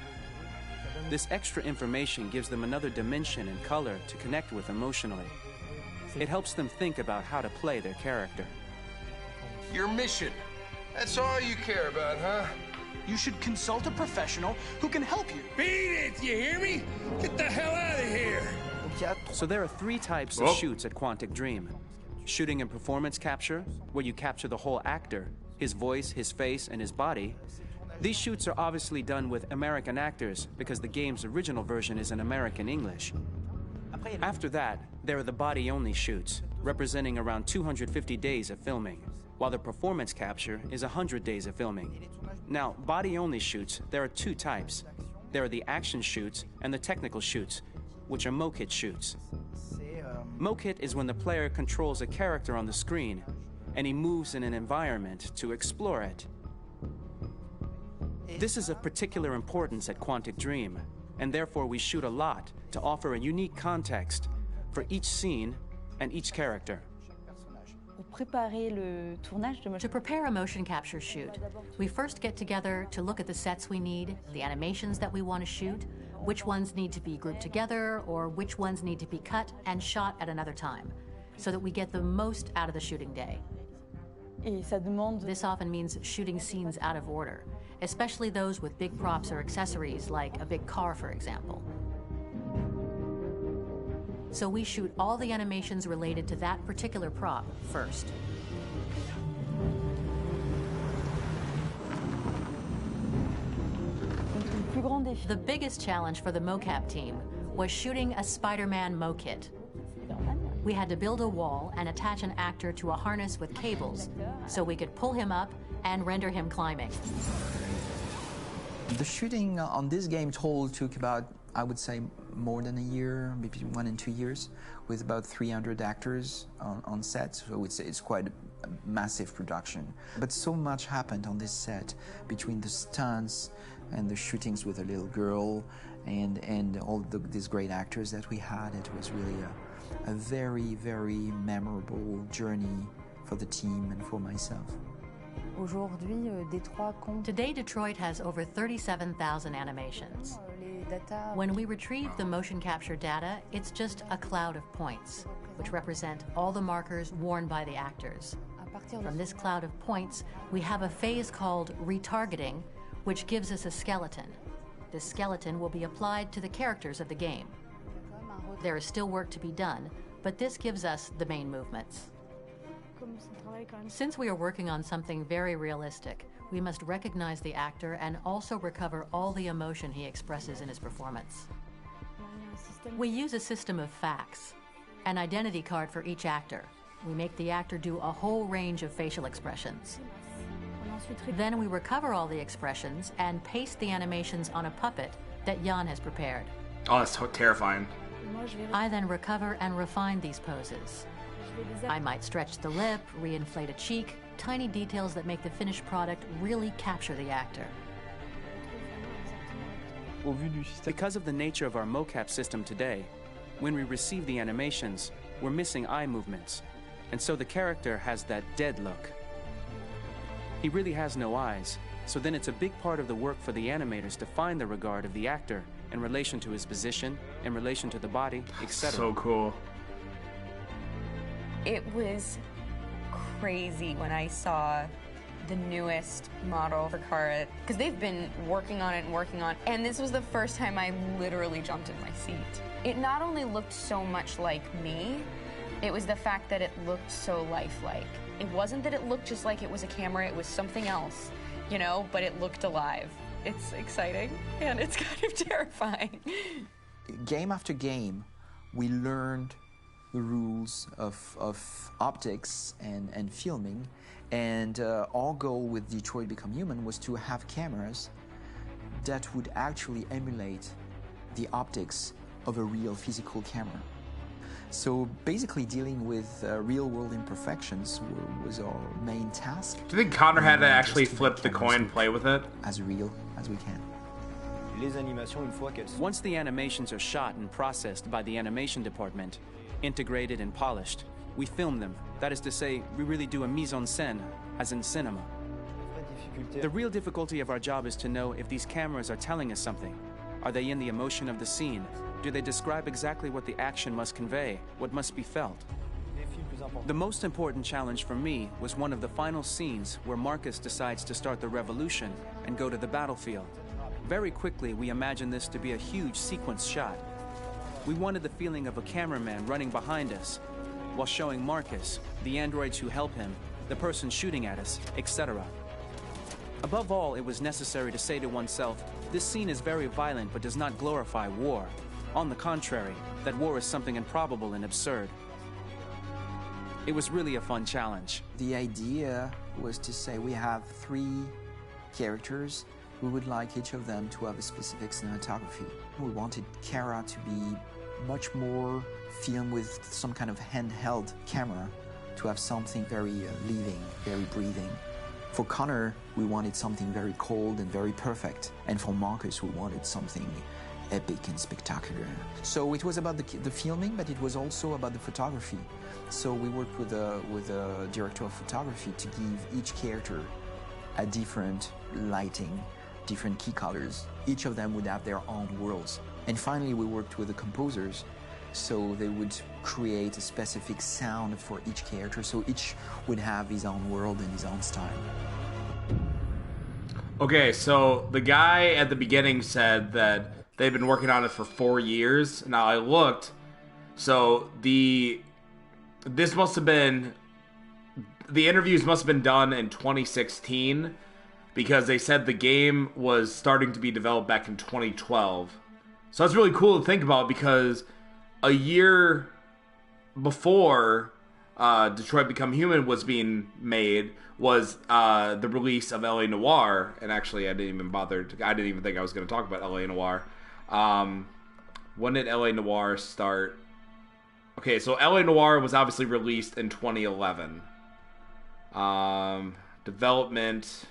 This extra information gives them another dimension and color to connect with emotionally. It helps them think about how to play their character. Your mission. That's all you care about, huh? You should consult a professional who can help you. Beat it, you hear me? Get the hell out of here! So there are 3 types of shoots at Quantic Dream. Shooting and performance capture, where you capture the whole actor, his voice, his face, and his body. These shoots are obviously done with American actors because the game's original version is in American English. After that, there are the body-only shoots, representing around 250 days of filming, while the performance capture is 100 days of filming. Now, body-only shoots, there are 2 types. There are the action shoots and the technical shoots, which are mokit shoots. Mokit is when the player controls a character on the screen, and he moves in an environment to explore it. This is of particular importance at Quantic Dream, and therefore we shoot a lot to offer a unique context for each scene and each character. To prepare a motion capture shoot, we first get together to look at the sets we need, the animations that we want to shoot, which ones need to be grouped together, or which ones need to be cut and shot at another time, so that we get the most out of the shooting day. This often means shooting scenes out of order, especially those with big props or accessories, like a big car, for example. So we shoot all the animations related to that particular prop first. The biggest challenge for the mocap team was shooting a Spider-Man mokit. we had to build a wall and attach an actor to a harness with cables so we could pull him up and render him climbing. The shooting on this game took about, I would say, more than a year, maybe 1 and 2 years, with about 300 actors on set, so it's quite a massive production. But so much happened on this set, between the stunts and the shootings with a little girl and all these great actors that we had. It was really a very, very memorable journey for the team and for myself. Today, Detroit has over 37,000 animations. When we retrieve the motion capture data, it's just a cloud of points, which represent all the markers worn by the actors. From this cloud of points, we have a phase called retargeting, which gives us a skeleton. This skeleton will be applied to the characters of the game. There is still work to be done, but this gives us the main movements. Since we are working on something very realistic, we must recognize the actor and also recover all the emotion he expresses in his performance. We use a system of facts, an identity card for each actor. We make the actor do a whole range of facial expressions. Then we recover all the expressions and paste the animations on a puppet that Jan has prepared. Oh, that's so terrifying. I then recover and refine these poses. I might stretch the lip, reinflate a cheek, tiny details that make the finished product really capture the actor. Because of the nature of our mocap system today, when we receive the animations, we're missing eye movements, and so the character has that dead look. He really has no eyes, so then it's a big part of the work for the animators to find the regard of the actor in relation to his position, in relation to the body, etc. So cool. It was crazy when I saw the newest model for Kara, because they've been working on it, and this was the first time I literally jumped in my seat. It not only looked so much like me, it was the fact that it looked so lifelike. It wasn't that it looked just like it was a camera, it was something else, you know, but it looked alive. It's exciting, and it's kind of terrifying. Game after game, we learned the rules of optics and filming, and our goal with Detroit Become Human was to have cameras that would actually emulate the optics of a real physical camera. So basically dealing with real-world imperfections was our main task. Do you think Connor had to actually flip the coin, play with it? As real as we can. Once the animations are shot and processed by the animation department, integrated and polished, we film them. That is to say, we really do a mise en scène, as in cinema. The real difficulty of our job is to know if these cameras are telling us something. Are they in the emotion of the scene? Do they describe exactly what the action must convey, what must be felt? The most important challenge for me was one of the final scenes where Marcus decides to start the revolution and go to the battlefield. Very quickly, we imagined this to be a huge sequence shot. We wanted the feeling of a cameraman running behind us, while showing Marcus, the androids who help him, the person shooting at us, etc. Above all, it was necessary to say to oneself, this scene is very violent but does not glorify war. On the contrary, that war is something improbable and absurd. It was really a fun challenge. The idea was to say we have 3 characters. We would like each of them to have a specific cinematography. We wanted Kara to be much more filmed with some kind of handheld camera, to have something very living, very breathing. For Connor, we wanted something very cold and very perfect. And for Marcus, we wanted something epic and spectacular. So it was about the filming, but it was also about the photography. So we worked with a director of photography to give each character a different lighting, different key colors. Each of them would have their own worlds. And finally, we worked with the composers, so they would create a specific sound for each character, so each would have his own world and his own style. Okay, so the guy at the beginning said that they've been working on it for 4 years. Now I looked, so the interviews must have been done in 2016, because they said the game was starting to be developed back in 2012. So that's really cool to think about, because a year before Detroit Become Human was being made was the release of LA Noire, and actually I didn't even think I was going to talk about LA Noire. When did LA Noire start? Okay, so LA Noire was obviously released in 2011. Development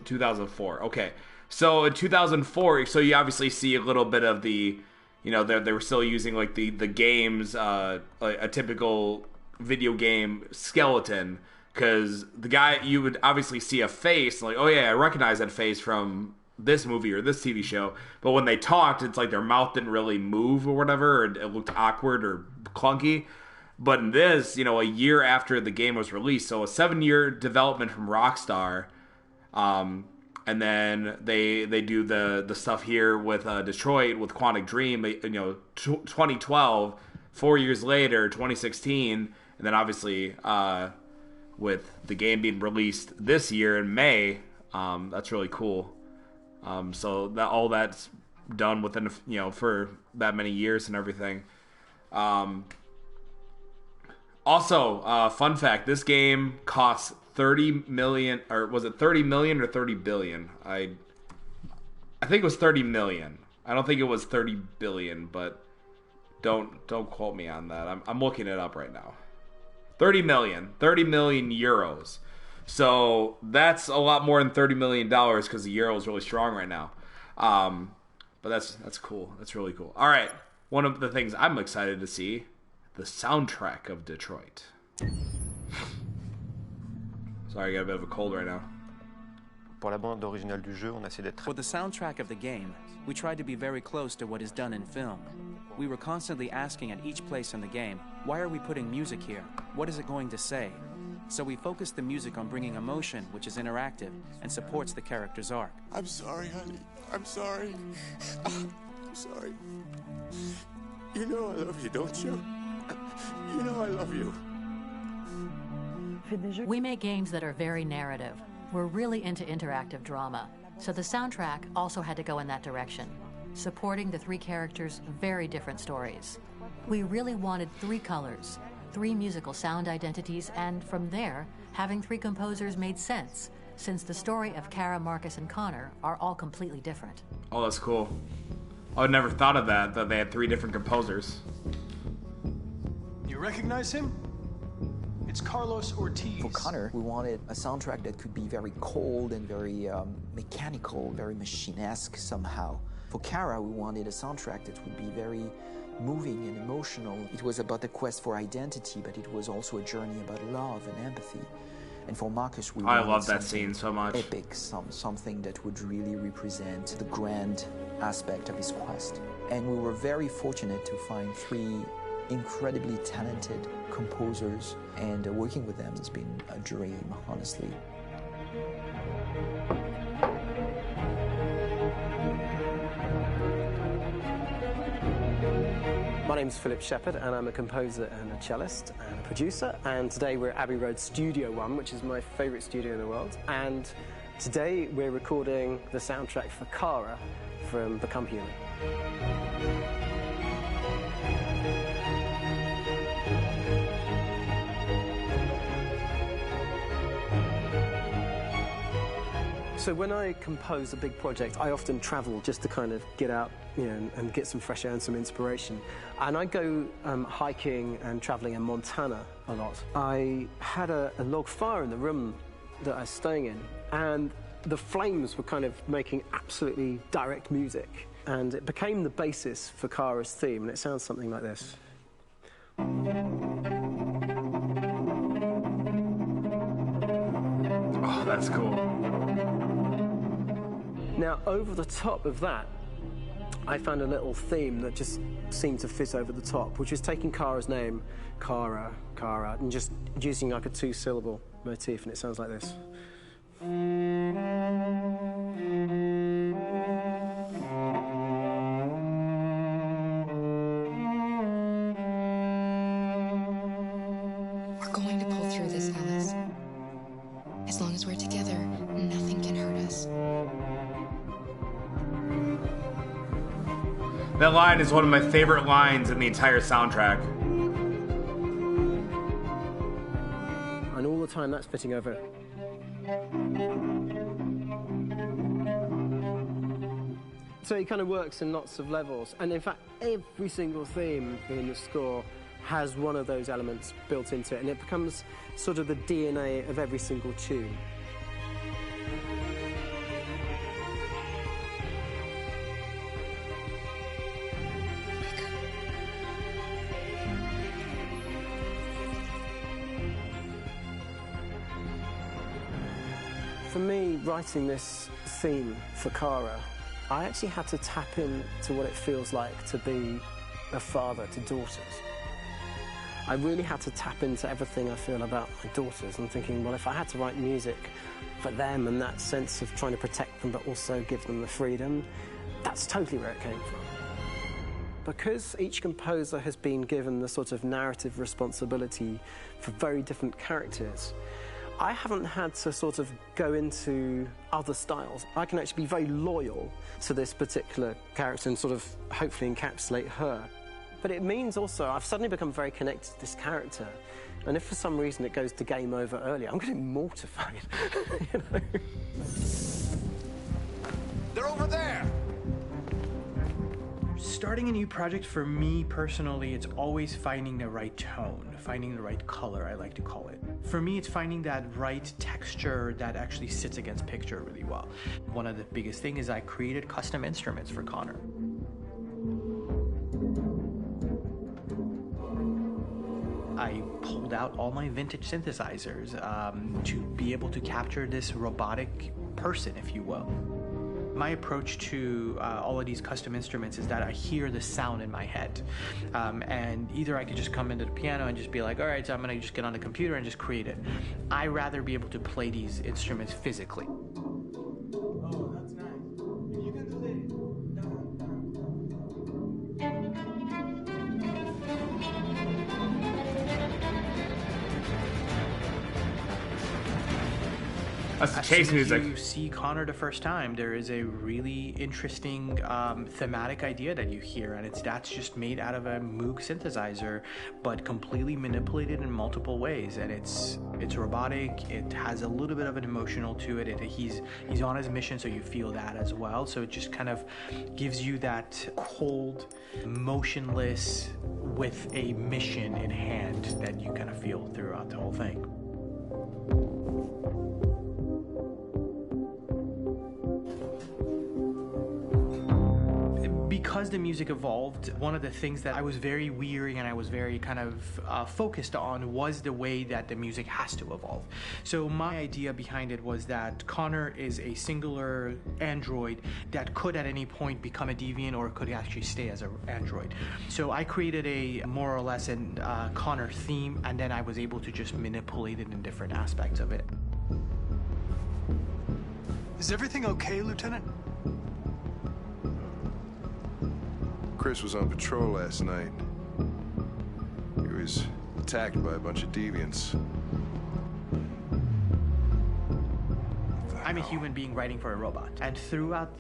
2004. Okay, so in 2004, so you obviously see a little bit of the, you know, they were still using like the games, a typical video game skeleton, because the guy, you would obviously see a face like, oh yeah, I recognize that face from this movie or this TV show, but when they talked, it's like their mouth didn't really move or whatever, or it looked awkward or clunky. But in this, you know, a year after the game was released, so a 7-year development from Rockstar, and then they do the stuff here with Detroit with Quantic Dream, you know, 2012, 4 years later, 2016, and then obviously with the game being released this year in May, that's really cool. So that all that's done within, you know, for that many years and everything. Also, fun fact: this game costs $30 million, or was it $30 million or $30 billion? I think it was $30 million. I don't think it was $30 billion, but don't quote me on that. I'm looking it up right now. 30 million euros. So that's a lot more than $30 million because the euro is really strong right now. But that's cool. That's really cool. All right, one of the things I'm excited to see, the soundtrack of Detroit. Sorry, I got a bit of a cold right now. For the soundtrack of the game, we tried to be very close to what is done in film. We were constantly asking at each place in the game, why are we putting music here? What is it going to say? So we focused the music on bringing emotion, which is interactive, and supports the character's arc. I'm sorry, honey. I'm sorry. I'm sorry. You know I love you, don't you? You know I love you. We make games that are very narrative. We're really into interactive drama, so the soundtrack also had to go in that direction, supporting the 3 characters' very different stories. We really wanted 3 colors, 3 musical sound identities, and from there, having 3 composers made sense, since the story of Kara, Marcus, and Connor are all completely different. Oh, that's cool. I would never thought of that they had 3 different composers. You recognize him? It's Carlos Ortiz. For Connor, we wanted a soundtrack that could be very cold and very mechanical, very machine-esque somehow. For Kara, we wanted a soundtrack that would be very moving and emotional. It was about the quest for identity, but it was also a journey about love and empathy. And for Marcus, we wanted love that scene so much. Epic, something that would really represent the grand aspect of his quest. And we were very fortunate to find 3 incredibly talented composers, and working with them has been a dream, honestly. My name's Philip Shepherd, and I'm a composer and a cellist and a producer, and today we're at Abbey Road Studio One, which is my favourite studio in the world, and today we're recording the soundtrack for Kara from Become Human. So when I compose a big project, I often travel just to kind of get out, you know, and get some fresh air and some inspiration. And I go hiking and traveling in Montana a lot. I had a log fire in the room that I was staying in, and the flames were kind of making absolutely direct music. And it became the basis for Kara's theme, and it sounds something like this. Oh, that's cool. Now, over the top of that, I found a little theme that just seemed to fit over the top, which is taking Kara's name, Kara, and just using like a 2-syllable motif, and it sounds like this. We're going to pull through this, Alice. As long as we're together, nothing can hurt us. That line is one of my favorite lines in the entire soundtrack. time that's fitting over. So it kind of works in lots of levels, and in fact every single theme in the score has one of those elements built into it, and it becomes sort of the DNA of every single tune. For me, writing this theme for Kara, I actually had to tap into what it feels like to be a father to daughters. I really had to tap into everything I feel about my daughters and thinking, well, if I had to write music for them and that sense of trying to protect them but also give them the freedom, that's totally where it came from. Because each composer has been given the sort of narrative responsibility for very different characters, I haven't had to sort of go into other styles. I can actually be very loyal to this particular character and sort of hopefully encapsulate her. But it means also I've suddenly become very connected to this character, and if for some reason it goes to game over earlier, I'm going to be mortified. You know? They're over there! Starting a new project, for me personally, it's always finding the right tone, finding the right color, I like to call it. For me, it's finding that right texture that actually sits against picture really well. One of the biggest things is I created custom instruments for Connor. I pulled out all my vintage synthesizers to be able to capture this robotic person, if you will. My approach to all of these custom instruments is that I hear the sound in my head. And either I could just come into the piano and just be like, all right, so I'm gonna just get on the computer and just create it. I rather be able to play these instruments physically. Oh, that's nice. If you can do that. That's the chase music. As you see Connor the first time, there is a really interesting thematic idea that you hear, and that's just made out of a Moog synthesizer, but completely manipulated in multiple ways. And it's robotic. It has a little bit of an emotional to it. He's on his mission, so you feel that as well. So it just kind of gives you that cold, motionless, with a mission in hand that you kind of feel throughout the whole thing. Because the music evolved, one of the things that I was very weary and I was very kind of focused on was the way that the music has to evolve. So my idea behind it was that Connor is a singular android that could at any point become a deviant or could actually stay as an android. So I created a more or less an Connor theme, and then I was able to just manipulate it in different aspects of it. Is everything okay, Lieutenant? Chris was on patrol last night. He was attacked by a bunch of deviants. I'm a human being writing for a robot, and throughout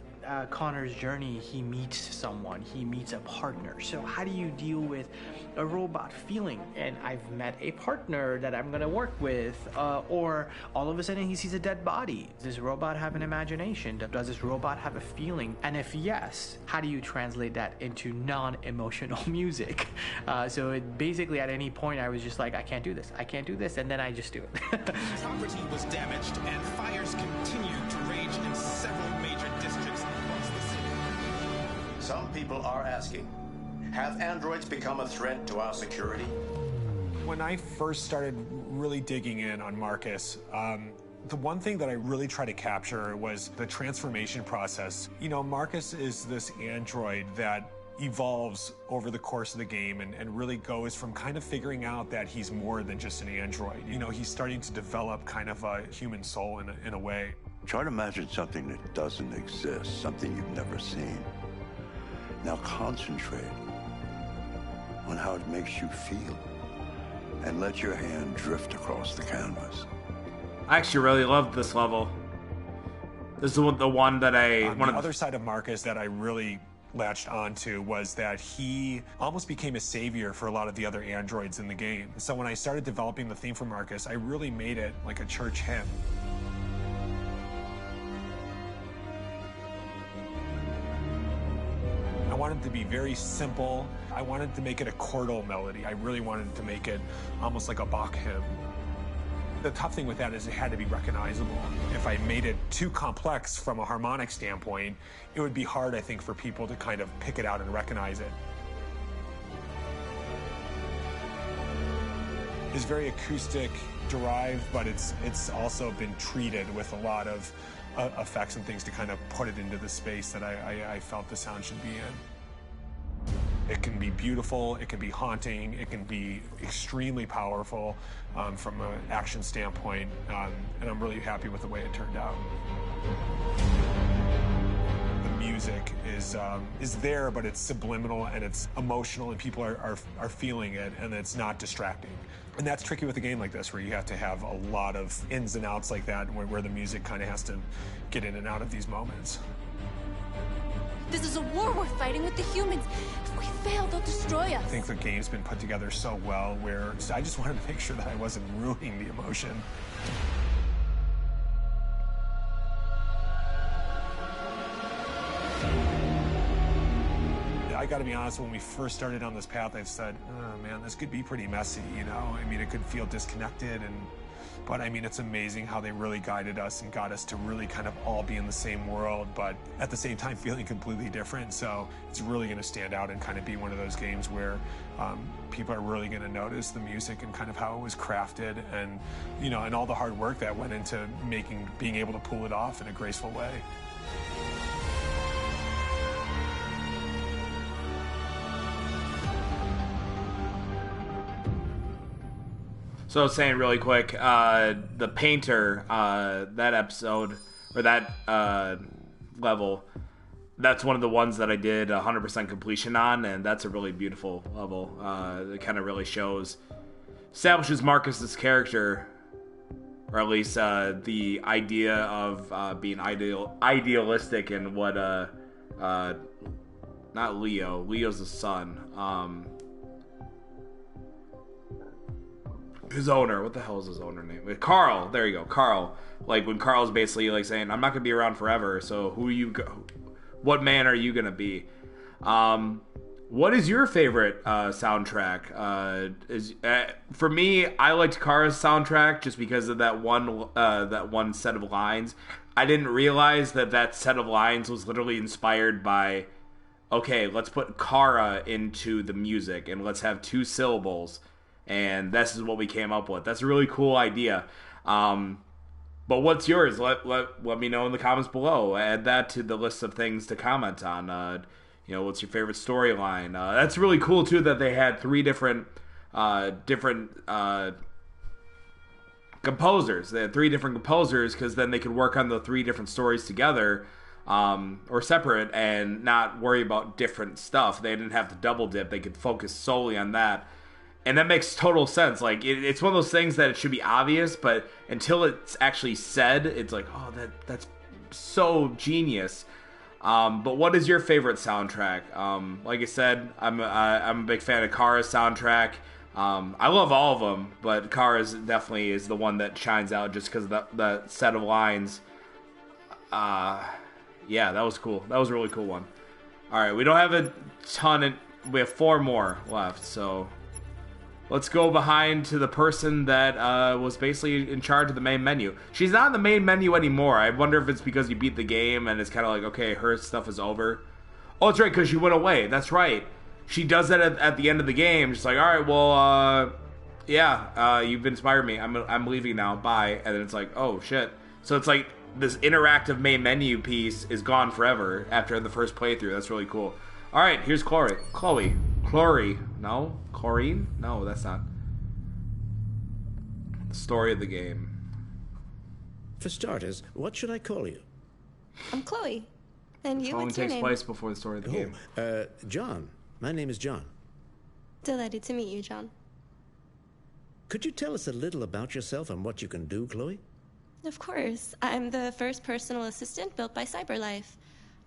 Connor's journey, he meets someone, he meets a partner. So how do you deal with a robot feeling? And I've met a partner that I'm gonna work with, or all of a sudden he sees a dead body. Does this robot have an imagination? Does this robot have a feeling? And if yes, how do you translate that into non-emotional music? So it basically at any point I was just like, I can't do this, and then I just do it. Property was damaged and fires continue to rage in several major districts across the city. Some people are asking, have androids become a threat to our security? When I first started really digging in on Marcus, the one thing that I really tried to capture was the transformation process. You know, Marcus is this android that evolves over the course of the game and really goes from kind of figuring out that he's more than just an android. You know, he's starting to develop kind of a human soul in a way. Try to imagine something that doesn't exist, something you've never seen. Now concentrate on how it makes you feel and let your hand drift across the canvas. I actually really loved this level. This is the one that the other side of Marcus that I really latched onto was that he almost became a savior for a lot of the other androids in the game. So when I started developing the theme for Marcus, I really made it like a church hymn. I wanted it to be very simple. I wanted to make it a chordal melody. I really wanted to make it almost like a Bach hymn. The tough thing with that is it had to be recognizable. If I made it too complex from a harmonic standpoint, it would be hard, I think, for people to kind of pick it out and recognize it. It's very acoustic derived, but it's also been treated with a lot of effects and things to kind of put it into the space that I felt the sound should be in. It can be beautiful, it can be haunting, it can be extremely powerful from an action standpoint, and I'm really happy with the way it turned out. The music is there, but it's subliminal and it's emotional, and people are feeling it, and it's not distracting. And that's tricky with a game like this, where you have to have a lot of ins and outs like that, where the music kind of has to get in and out of these moments. This is a war we're fighting with the humans. If we fail, they'll destroy us. I think the game's been put together so well where I just wanted to make sure that I wasn't ruining the emotion. I gotta be honest, when we first started on this path, I said, oh man, this could be pretty messy, you know? I mean, it could feel disconnected, but I mean, it's amazing how they really guided us and got us to really kind of all be in the same world, but at the same time feeling completely different. So it's really gonna stand out and kind of be one of those games where people are really gonna notice the music and kind of how it was crafted, and, you know, and all the hard work that went into being able to pull it off in a graceful way. So I was saying really quick, the painter, that episode, or that level, that's one of the ones that I did 100% completion on, and that's a really beautiful level. It kind of really establishes Marcus's character, or at least the idea of being idealistic, and what, not Leo, Leo's the son, his owner, what the hell is his owner name? Carl, there you go, Carl. Like, when Carl's basically like saying, I'm not gonna be around forever, so what man are you gonna be? What is your favorite soundtrack? For me, I liked Kara's soundtrack just because of that one set of lines. I didn't realize that set of lines was literally inspired by, okay, let's put Kara into the music and let's have 2 syllables. And this is what we came up with. That's a really cool idea. But what's yours? Let me know in the comments below. Add that to the list of things to comment on. You know, what's your favorite storyline? That's really cool too that they had 3 different composers. They had 3 different composers because then they could work on the 3 different stories together, or separate, and not worry about different stuff. They didn't have to double dip. They could focus solely on that. And that makes total sense. Like, it's one of those things that it should be obvious, but until it's actually said, it's like, oh, that's so genius. But what is your favorite soundtrack? Like I said, I'm a big fan of Kara's soundtrack. I love all of them, but Kara's definitely is the one that shines out just because of the set of lines. Yeah, that was cool. That was a really cool one. All right, we don't have a ton. We have 4 more left, so let's go behind to the person that was basically in charge of the main menu. She's not in the main menu anymore. I wonder if it's because you beat the game and it's kind of like, okay, her stuff is over. Oh, that's right, because she went away. That's right. She does that at the end of the game. She's like, all right, well, yeah, you've inspired me. I'm leaving now. Bye. And then it's like, oh, shit. So it's like this interactive main menu piece is gone forever after the first playthrough. That's really cool. All right, here's Chloe. No? Chlorine? No, that's not. The story of the game. For starters, what should I call you? I'm Chloe. And you, It only what's your takes name? place before the story of the game. John. My name is John. Delighted to meet you, John. Could you tell us a little about yourself and what you can do, Chloe? Of course. I'm the first personal assistant built by CyberLife.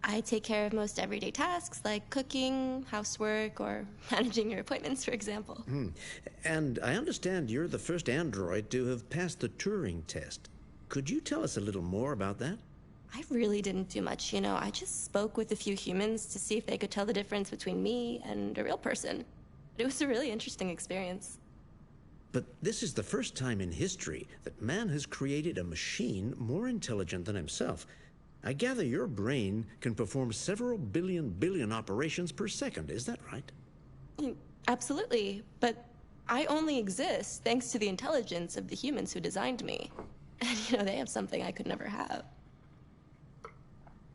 I take care of most everyday tasks like cooking, housework, or managing your appointments, for example. And I understand you're the first android to have passed the Turing test. Could you tell us a little more about that? I really didn't do much, you know. I just spoke with a few humans to see if they could tell the difference between me and a real person. It was a really interesting experience. But this is the first time in history that man has created a machine more intelligent than himself. I gather your brain can perform several billion operations per second. Is that right? Absolutely. But I only exist thanks to the intelligence of the humans who designed me. And, you know, they have something I could never have.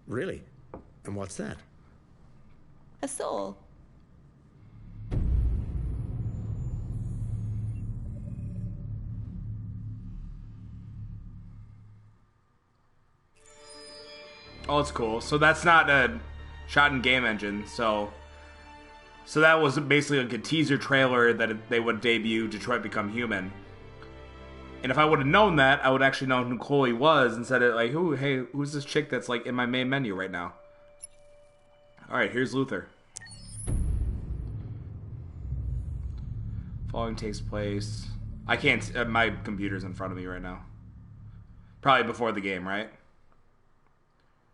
Really? And what's that? A soul. Oh, it's cool. So that's not a shot in game engine. So that was basically like a teaser trailer that they would debut Detroit Become Human. And if I would have known that, I would actually know who Chloe was instead of like, "Ooh, hey, who's this chick that's like in my main menu right now?" All right, here's Luther. Following takes place. I can't. My computer's in front of me right now. Probably before the game, right?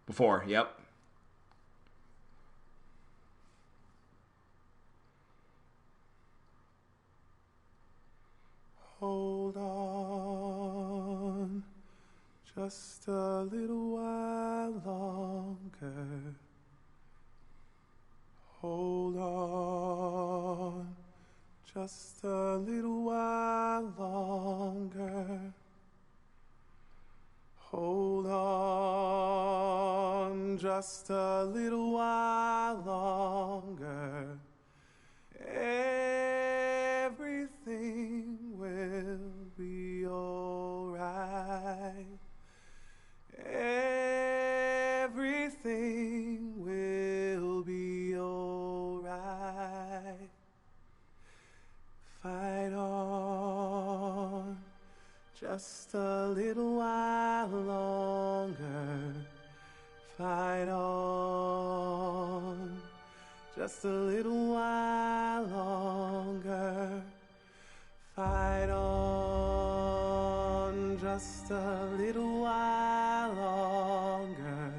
Before, yep. Hold on just a little while longer. Hold on just a little while longer. Hold on just a little while longer. Everything will be alright. Everything will be alright. Fight on just a little while longer. Fight on just a little while longer. Fight on just a little while longer.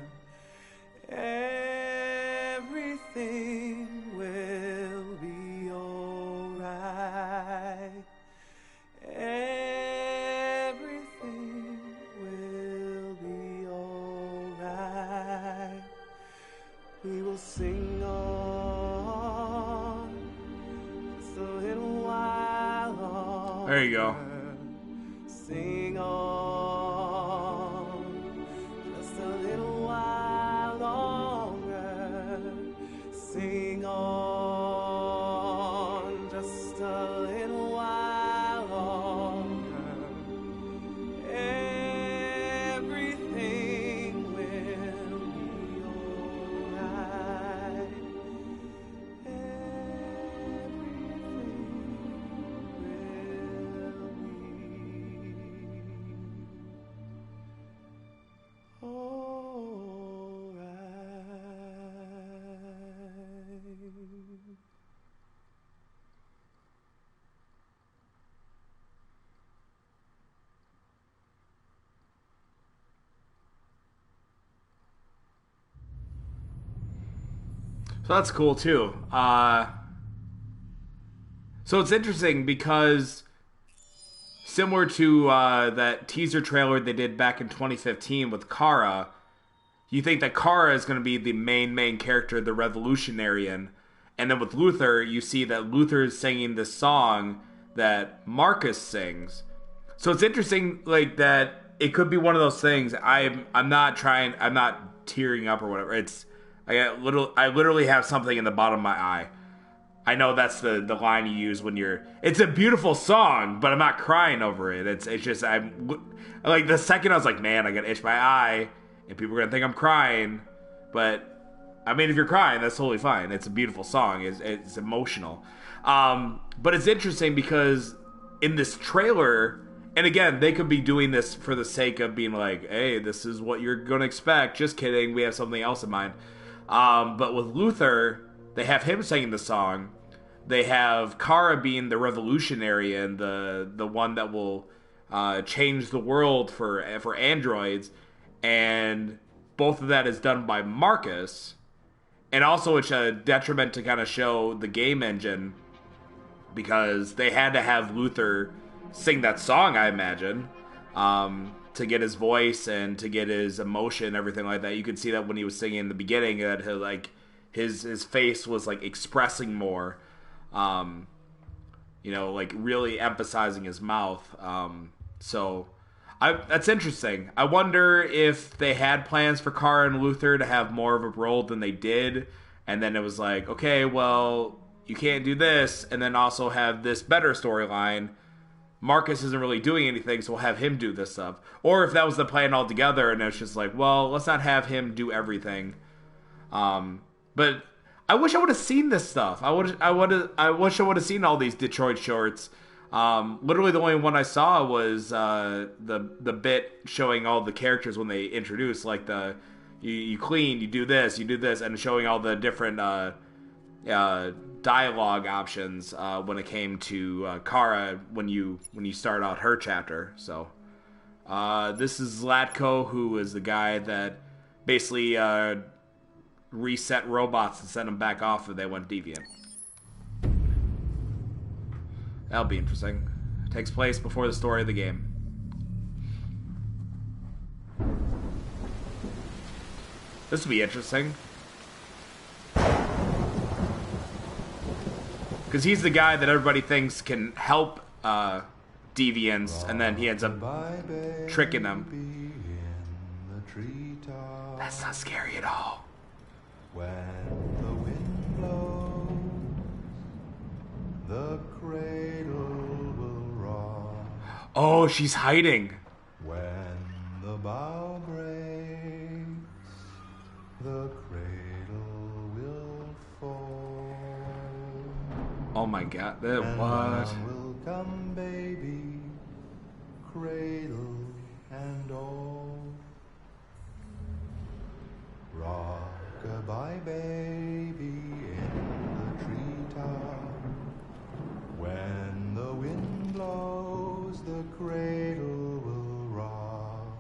Everything will be alright. Everything will be alright. We will sing on just a little while longer. There you go. Sing on just a little while longer. Sing on just a little while longer. Everything will be alright. So that's cool too. So it's interesting because similar to that teaser trailer they did back in 2015 with Kara, you think that Kara is going to be the main character, the revolutionarian, and then with Luther, you see that Luther is singing this song that Marcus sings. So it's interesting, like that. It could be one of those things. I'm not tearing up or whatever. I literally have something in the bottom of my eye. I know that's the line you use when you're. It's a beautiful song, but I'm not crying over it. It's just I'm like the second I was like, man, I gotta itch my eye, and people are gonna think I'm crying. But I mean, if you're crying, that's totally fine. It's a beautiful song. It's emotional. But it's interesting because in this trailer, and again, they could be doing this for the sake of being like, hey, this is what you're gonna expect. Just kidding. We have something else in mind. But with Luther, they have him singing the song. They have Kara being the revolutionary and the one that will change the world for androids, and both of that is done by Marcus. And also it's a detriment to kind of show the game engine, because they had to have Luther sing that song, I imagine, to get his voice and to get his emotion and everything like that. You could see that when he was singing in the beginning, that his face was like expressing more, like really emphasizing his mouth. So that's interesting. I wonder if they had plans for Kara and Luther to have more of a role than they did, and then it was like, okay, well, you can't do this, and then also have this better storyline. Marcus isn't really doing anything, so we'll have him do this stuff. Or if that was the plan altogether, and it's just like, well, let's not have him do everything. But I wish I would have seen this stuff. I wish I would have seen all these Detroit shorts. Literally, the only one I saw was the bit showing all the characters when they introduce, like you clean, you do this, and showing all the different dialogue options when it came to Kara when you start out her chapter. So this is Zlatko, who is the guy that basically reset robots and sent them back off if they went deviant. That'll be interesting. It takes place before the story of the game. This will be interesting. Because he's the guy that everybody thinks can help deviants, and then he ends up tricking them. That's not scary at all. When the wind blows, the cradle will rock. Oh, she's hiding. When the bough breaks, the cradle will fall. Oh my God! What? Down will come baby, cradle and all. Rock-a-bye baby in the treetop. When the wind blows, the cradle will rock.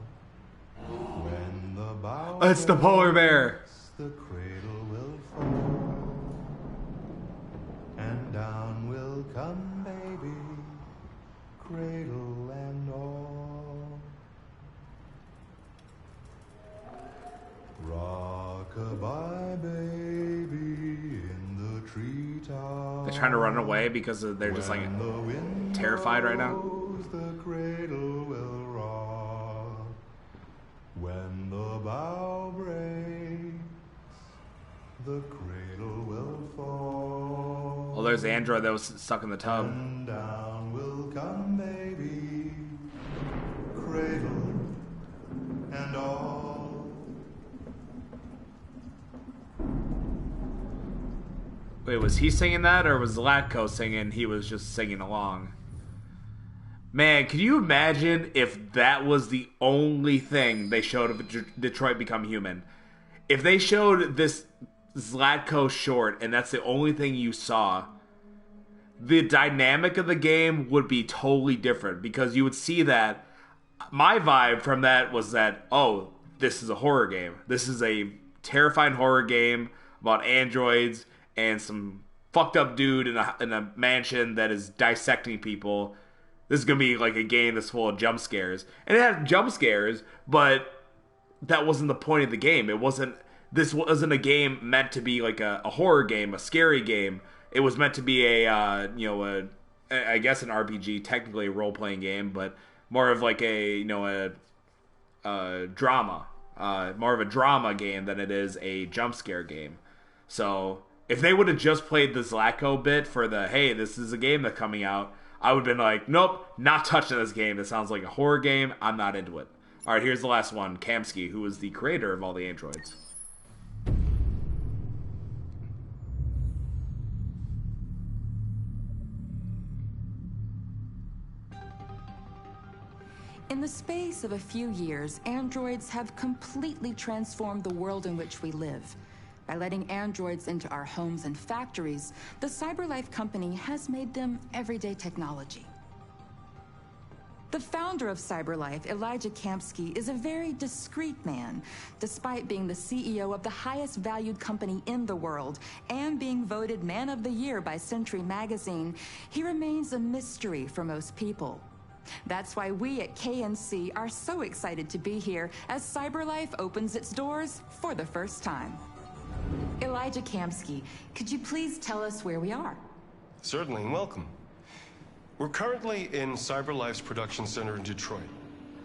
When the bough It's the polar bear. breaks, the cradle will fall. And down will come baby, cradle and all. Rock-a-bye baby in the treetop. They're trying to run away because they're just like terrified right now. The cradle will rock. When the bough breaks, the cradle will fall. Oh, there's the android that was stuck in the tub. And down will come baby, cradle and all. Wait, was he singing that, or was Zlatko singing? He was just singing along. Man, can you imagine if that was the only thing they showed of Detroit Become Human? If they showed this Zlatko short and that's the only thing you saw, the dynamic of the game would be totally different, because you would see that. My vibe from that was that, oh, this is a horror game. This is a terrifying horror game about androids and some fucked up dude in a mansion that is dissecting people. This is going to be like a game that's full of jump scares. And it had jump scares, but that wasn't the point of the game. This wasn't a game meant to be like a horror game, a scary game. It was meant to be I guess an RPG, technically a role-playing game, but more of like a drama. More of a drama game than it is a jump scare game. So if they would have just played the Zlatko bit for the, hey, this is a game that's coming out, I would have been like, nope, not touching this game. It sounds like a horror game. I'm not into it. All right, here's the last one. Kamsky, who is the creator of all the androids. In the space of a few years, androids have completely transformed the world in which we live. By letting androids into our homes and factories, the CyberLife company has made them everyday technology. The founder of CyberLife, Elijah Kamsky, is a very discreet man. Despite being the CEO of the highest valued company in the world and being voted Man of the Year by Century Magazine, he remains a mystery for most people. That's why we at KNC are so excited to be here as CyberLife opens its doors for the first time. Elijah Kamsky, could you please tell us where we are? Certainly, and welcome. We're currently in CyberLife's production center in Detroit,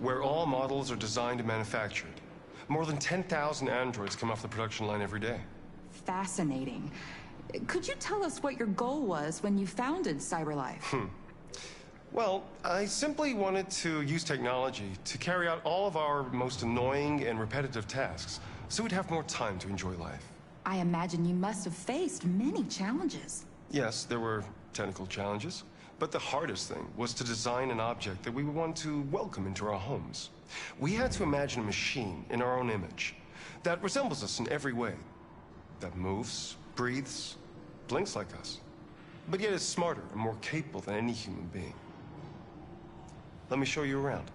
where all models are designed and manufactured. More than 10,000 androids come off the production line every day. Fascinating. Could you tell us what your goal was when you founded CyberLife? Well, I simply wanted to use technology to carry out all of our most annoying and repetitive tasks, so we'd have more time to enjoy life. I imagine you must have faced many challenges. Yes, there were technical challenges. But the hardest thing was to design an object that we would want to welcome into our homes. We had to imagine a machine in our own image that resembles us in every way, that moves, breathes, blinks like us, but yet is smarter and more capable than any human being. Let me show you around.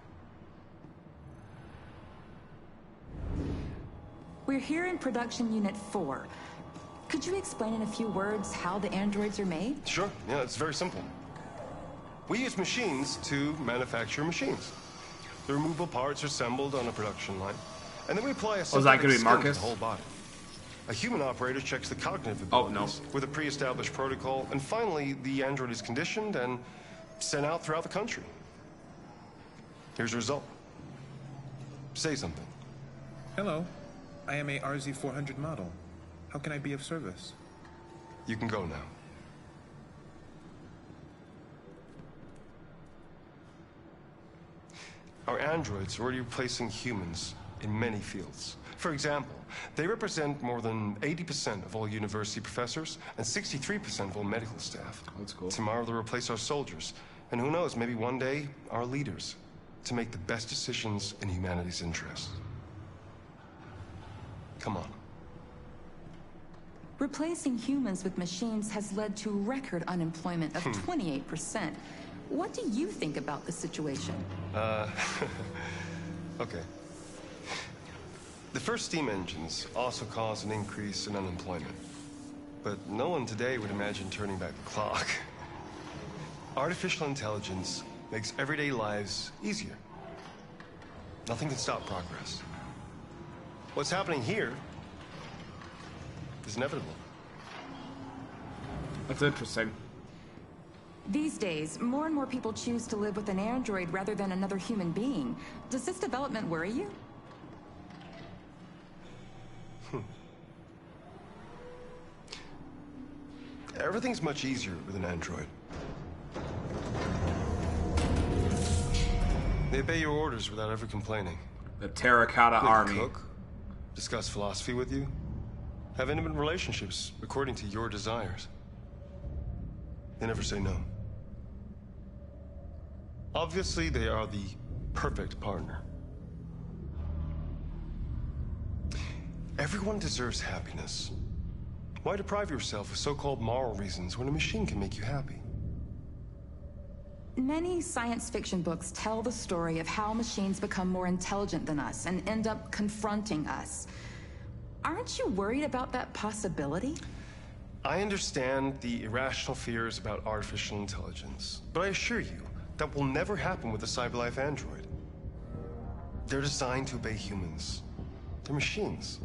We're here in Production Unit 4. Could you explain in a few words how the androids are made? Sure, yeah, it's very simple. We use machines to manufacture machines. The removable parts are assembled on a production line, and then we apply a synthetic skin to the whole body. A human operator checks the cognitive abilities with a pre-established protocol, and finally, the android is conditioned and sent out throughout the country. Here's the result. Say something. Hello, I am a RZ400 model. How can I be of service? You can go now. Our androids are already replacing humans in many fields. For example, they represent more than 80% of all university professors and 63% of all medical staff. That's cool. Tomorrow they'll replace our soldiers, and who knows, maybe one day, our leaders, to make the best decisions in humanity's interest. Come on. Replacing humans with machines has led to record unemployment of 28%. What do you think about the situation? Okay. The first steam engines also caused an increase in unemployment. But no one today would imagine turning back the clock. Artificial intelligence makes everyday lives easier. Nothing can stop progress. What's happening here is inevitable. That's interesting. These days, more and more people choose to live with an android rather than another human being. Does this development worry you? Everything's much easier with an android. They obey your orders without ever complaining. The Terracotta Army. Cook, discuss philosophy with you, have intimate relationships according to your desires. They never say no. Obviously, they are the perfect partner. Everyone deserves happiness. Why deprive yourself of so-called moral reasons when a machine can make you happy? Many science fiction books tell the story of how machines become more intelligent than us and end up confronting us. Aren't you worried about that possibility? I understand the irrational fears about artificial intelligence, but I assure you that will never happen with a CyberLife android. They're designed to obey humans. They're machines.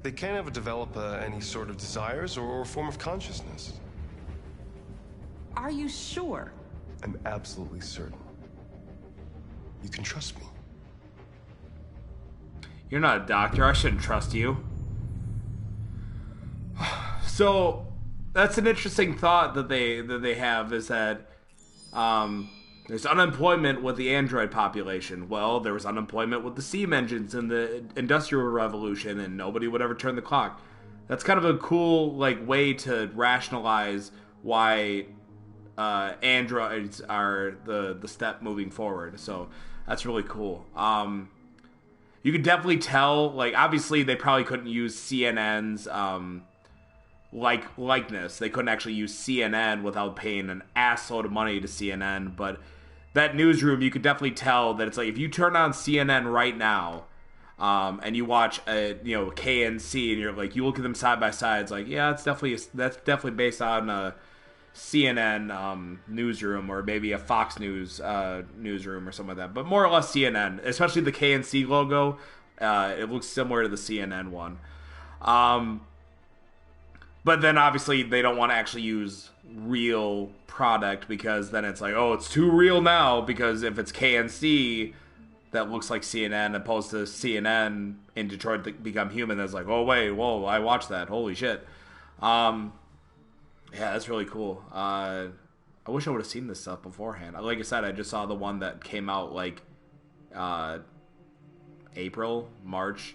They can't ever develop any sort of desires or form of consciousness. Are you sure? I'm absolutely certain. You can trust me. You're not a doctor. I shouldn't trust you. So that's an interesting thought that they have, is that there's unemployment with the android population. Well, there was unemployment with the steam engines in the Industrial Revolution, and nobody would ever turn the clock. That's kind of a cool way to rationalize why androids are the step moving forward. So that's really cool. you could definitely tell, like, obviously they probably couldn't use CNN's likeness. They couldn't actually use CNN without paying an assload of money to CNN, but that newsroom, you could definitely tell that it's like, if you turn on CNN right now, and you watch KNC, and you're like, you look at them side by side, it's like, yeah, that's definitely based on a CNN newsroom, or maybe a Fox News newsroom or something like that. But more or less CNN, especially the KNC logo, it looks similar to the CNN one. But then obviously they don't want to actually use real product, because then it's like, oh, it's too real now, because if it's KNC that looks like CNN opposed to CNN in Detroit Become Human, that's like, oh wait, whoa, I watched that, holy shit. Yeah, that's really cool. I wish I would have seen this stuff beforehand. Like I said, I just saw the one that came out like April, March,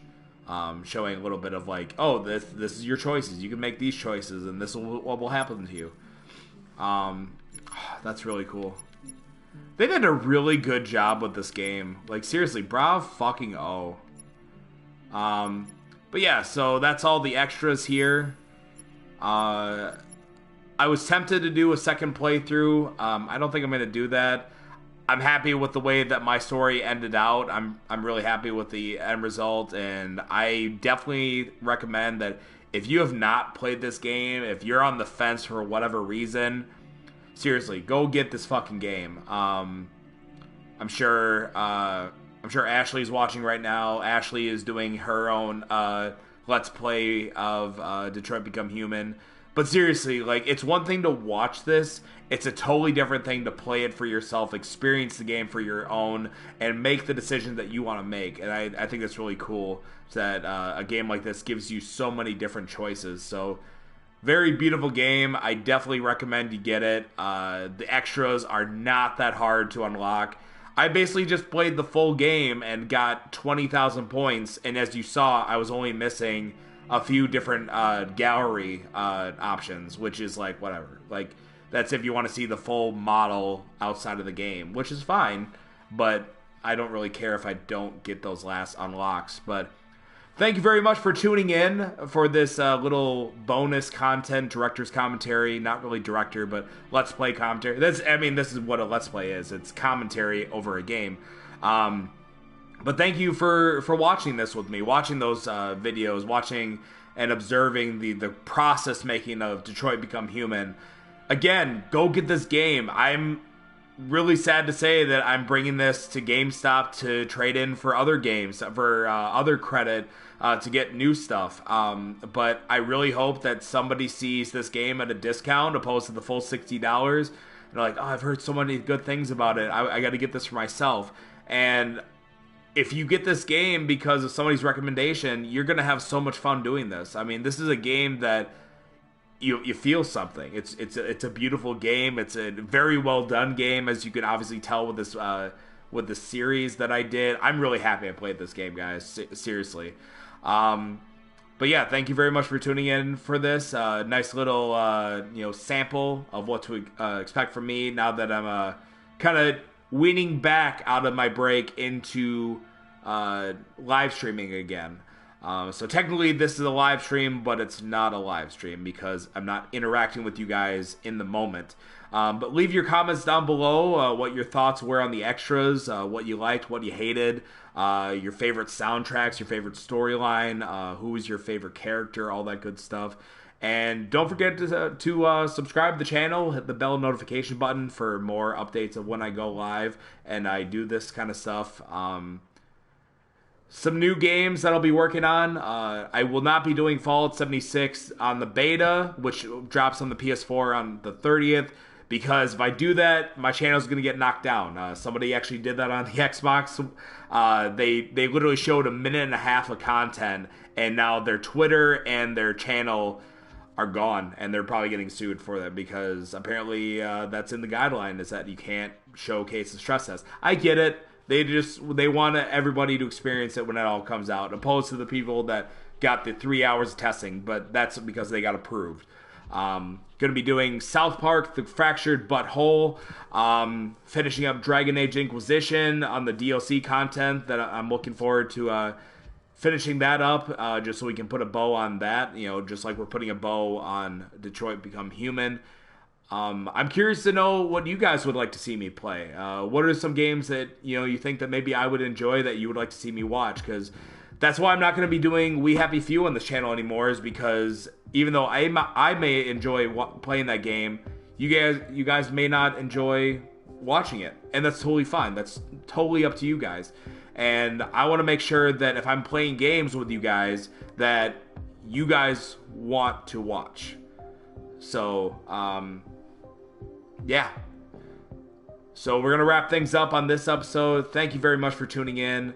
showing a little bit of like, oh, this is your choices. You can make these choices, and this will what will happen to you. That's really cool. They did a really good job with this game. Like, seriously, bravo fucking O. But yeah, so that's all the extras here. I was tempted to do a second playthrough. I don't think I'm going to do that. I'm happy with the way that my story ended out. I'm really happy with the end result, and I definitely recommend that if you have not played this game, if you're on the fence for whatever reason, seriously, go get this fucking game. I'm sure Ashley's watching right now. Ashley is doing her own Let's Play of Detroit Become Human. But seriously, like, it's one thing to watch this. It's a totally different thing to play it for yourself, experience the game for your own, and make the decision that you want to make. And I think that's really cool that a game like this gives you so many different choices. So, very beautiful game. I definitely recommend you get it. The extras are not that hard to unlock. I basically just played the full game and got 20,000 points. And as you saw, I was only missing a few different gallery options, which is like, whatever. Like, that's if you want to see the full model outside of the game, which is fine. But I don't really care if I don't get those last unlocks. But thank you very much for tuning in for this little bonus content, director's commentary. Not really director, but Let's Play commentary. This is what a Let's Play is. It's commentary over a game. But thank you for watching this with me, watching those videos, watching and observing the process making of Detroit Become Human. Again, go get this game. I'm really sad to say that I'm bringing this to GameStop to trade in for other games, for other credit, to get new stuff. But I really hope that somebody sees this game at a discount opposed to the full $60. They're like, oh, I've heard so many good things about it. I got to get this for myself. And if you get this game because of somebody's recommendation, you're going to have so much fun doing this. I mean, this is a game that you feel something. It's a beautiful game. It's a very well done game, as you can obviously tell with this with the series that I did. I'm really happy I played this game, guys. Seriously. But yeah, thank you very much for tuning in for this nice little sample of what to expect from me now that I'm kind of weaning back out of my break into live streaming again. So technically this is a live stream, but it's not a live stream because I'm not interacting with you guys in the moment. But leave your comments down below, what your thoughts were on the extras, what you liked, what you hated, your favorite soundtracks, your favorite storyline, who was your favorite character, all that good stuff. And don't forget to subscribe to the channel, hit the bell notification button for more updates of when I go live and I do this kind of stuff. Some new games that I'll be working on. I will not be doing Fallout 76 on the beta, which drops on the PS4 on the 30th, because if I do that, my channel is going to get knocked down. Somebody actually did that on the Xbox. They literally showed a minute and a half of content, and now their Twitter and their channel are gone, and they're probably getting sued for that because apparently that's in the guideline, is that you can't showcase the stress test. I get it. They want everybody to experience it when it all comes out, opposed to the people that got the 3 hours of testing, but that's because they got approved. Going to be doing South Park, The Fractured But Whole, finishing up Dragon Age Inquisition on the DLC content that I'm looking forward to finishing that up, just so we can put a bow on that, just like we're putting a bow on Detroit Become Human. I'm curious to know what you guys would like to see me play. What are some games that you think that maybe I would enjoy that you would like to see me watch? Because that's why I'm not going to be doing We Happy Few on this channel anymore, is because even though I may enjoy playing that game, you guys may not enjoy watching it, and that's totally fine. That's totally up to you guys. And I want to make sure that if I'm playing games with you guys, that you guys want to watch. So, yeah. So we're going to wrap things up on this episode. Thank you very much for tuning in.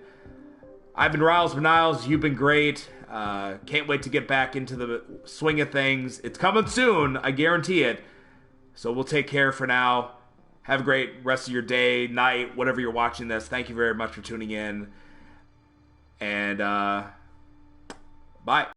I've been Riles Beniles. You've been great. Can't wait to get back into the swing of things. It's coming soon. I guarantee it. So we'll take care for now. Have a great rest of your day, night, whatever you're watching this. Thank you very much for tuning in. And, bye.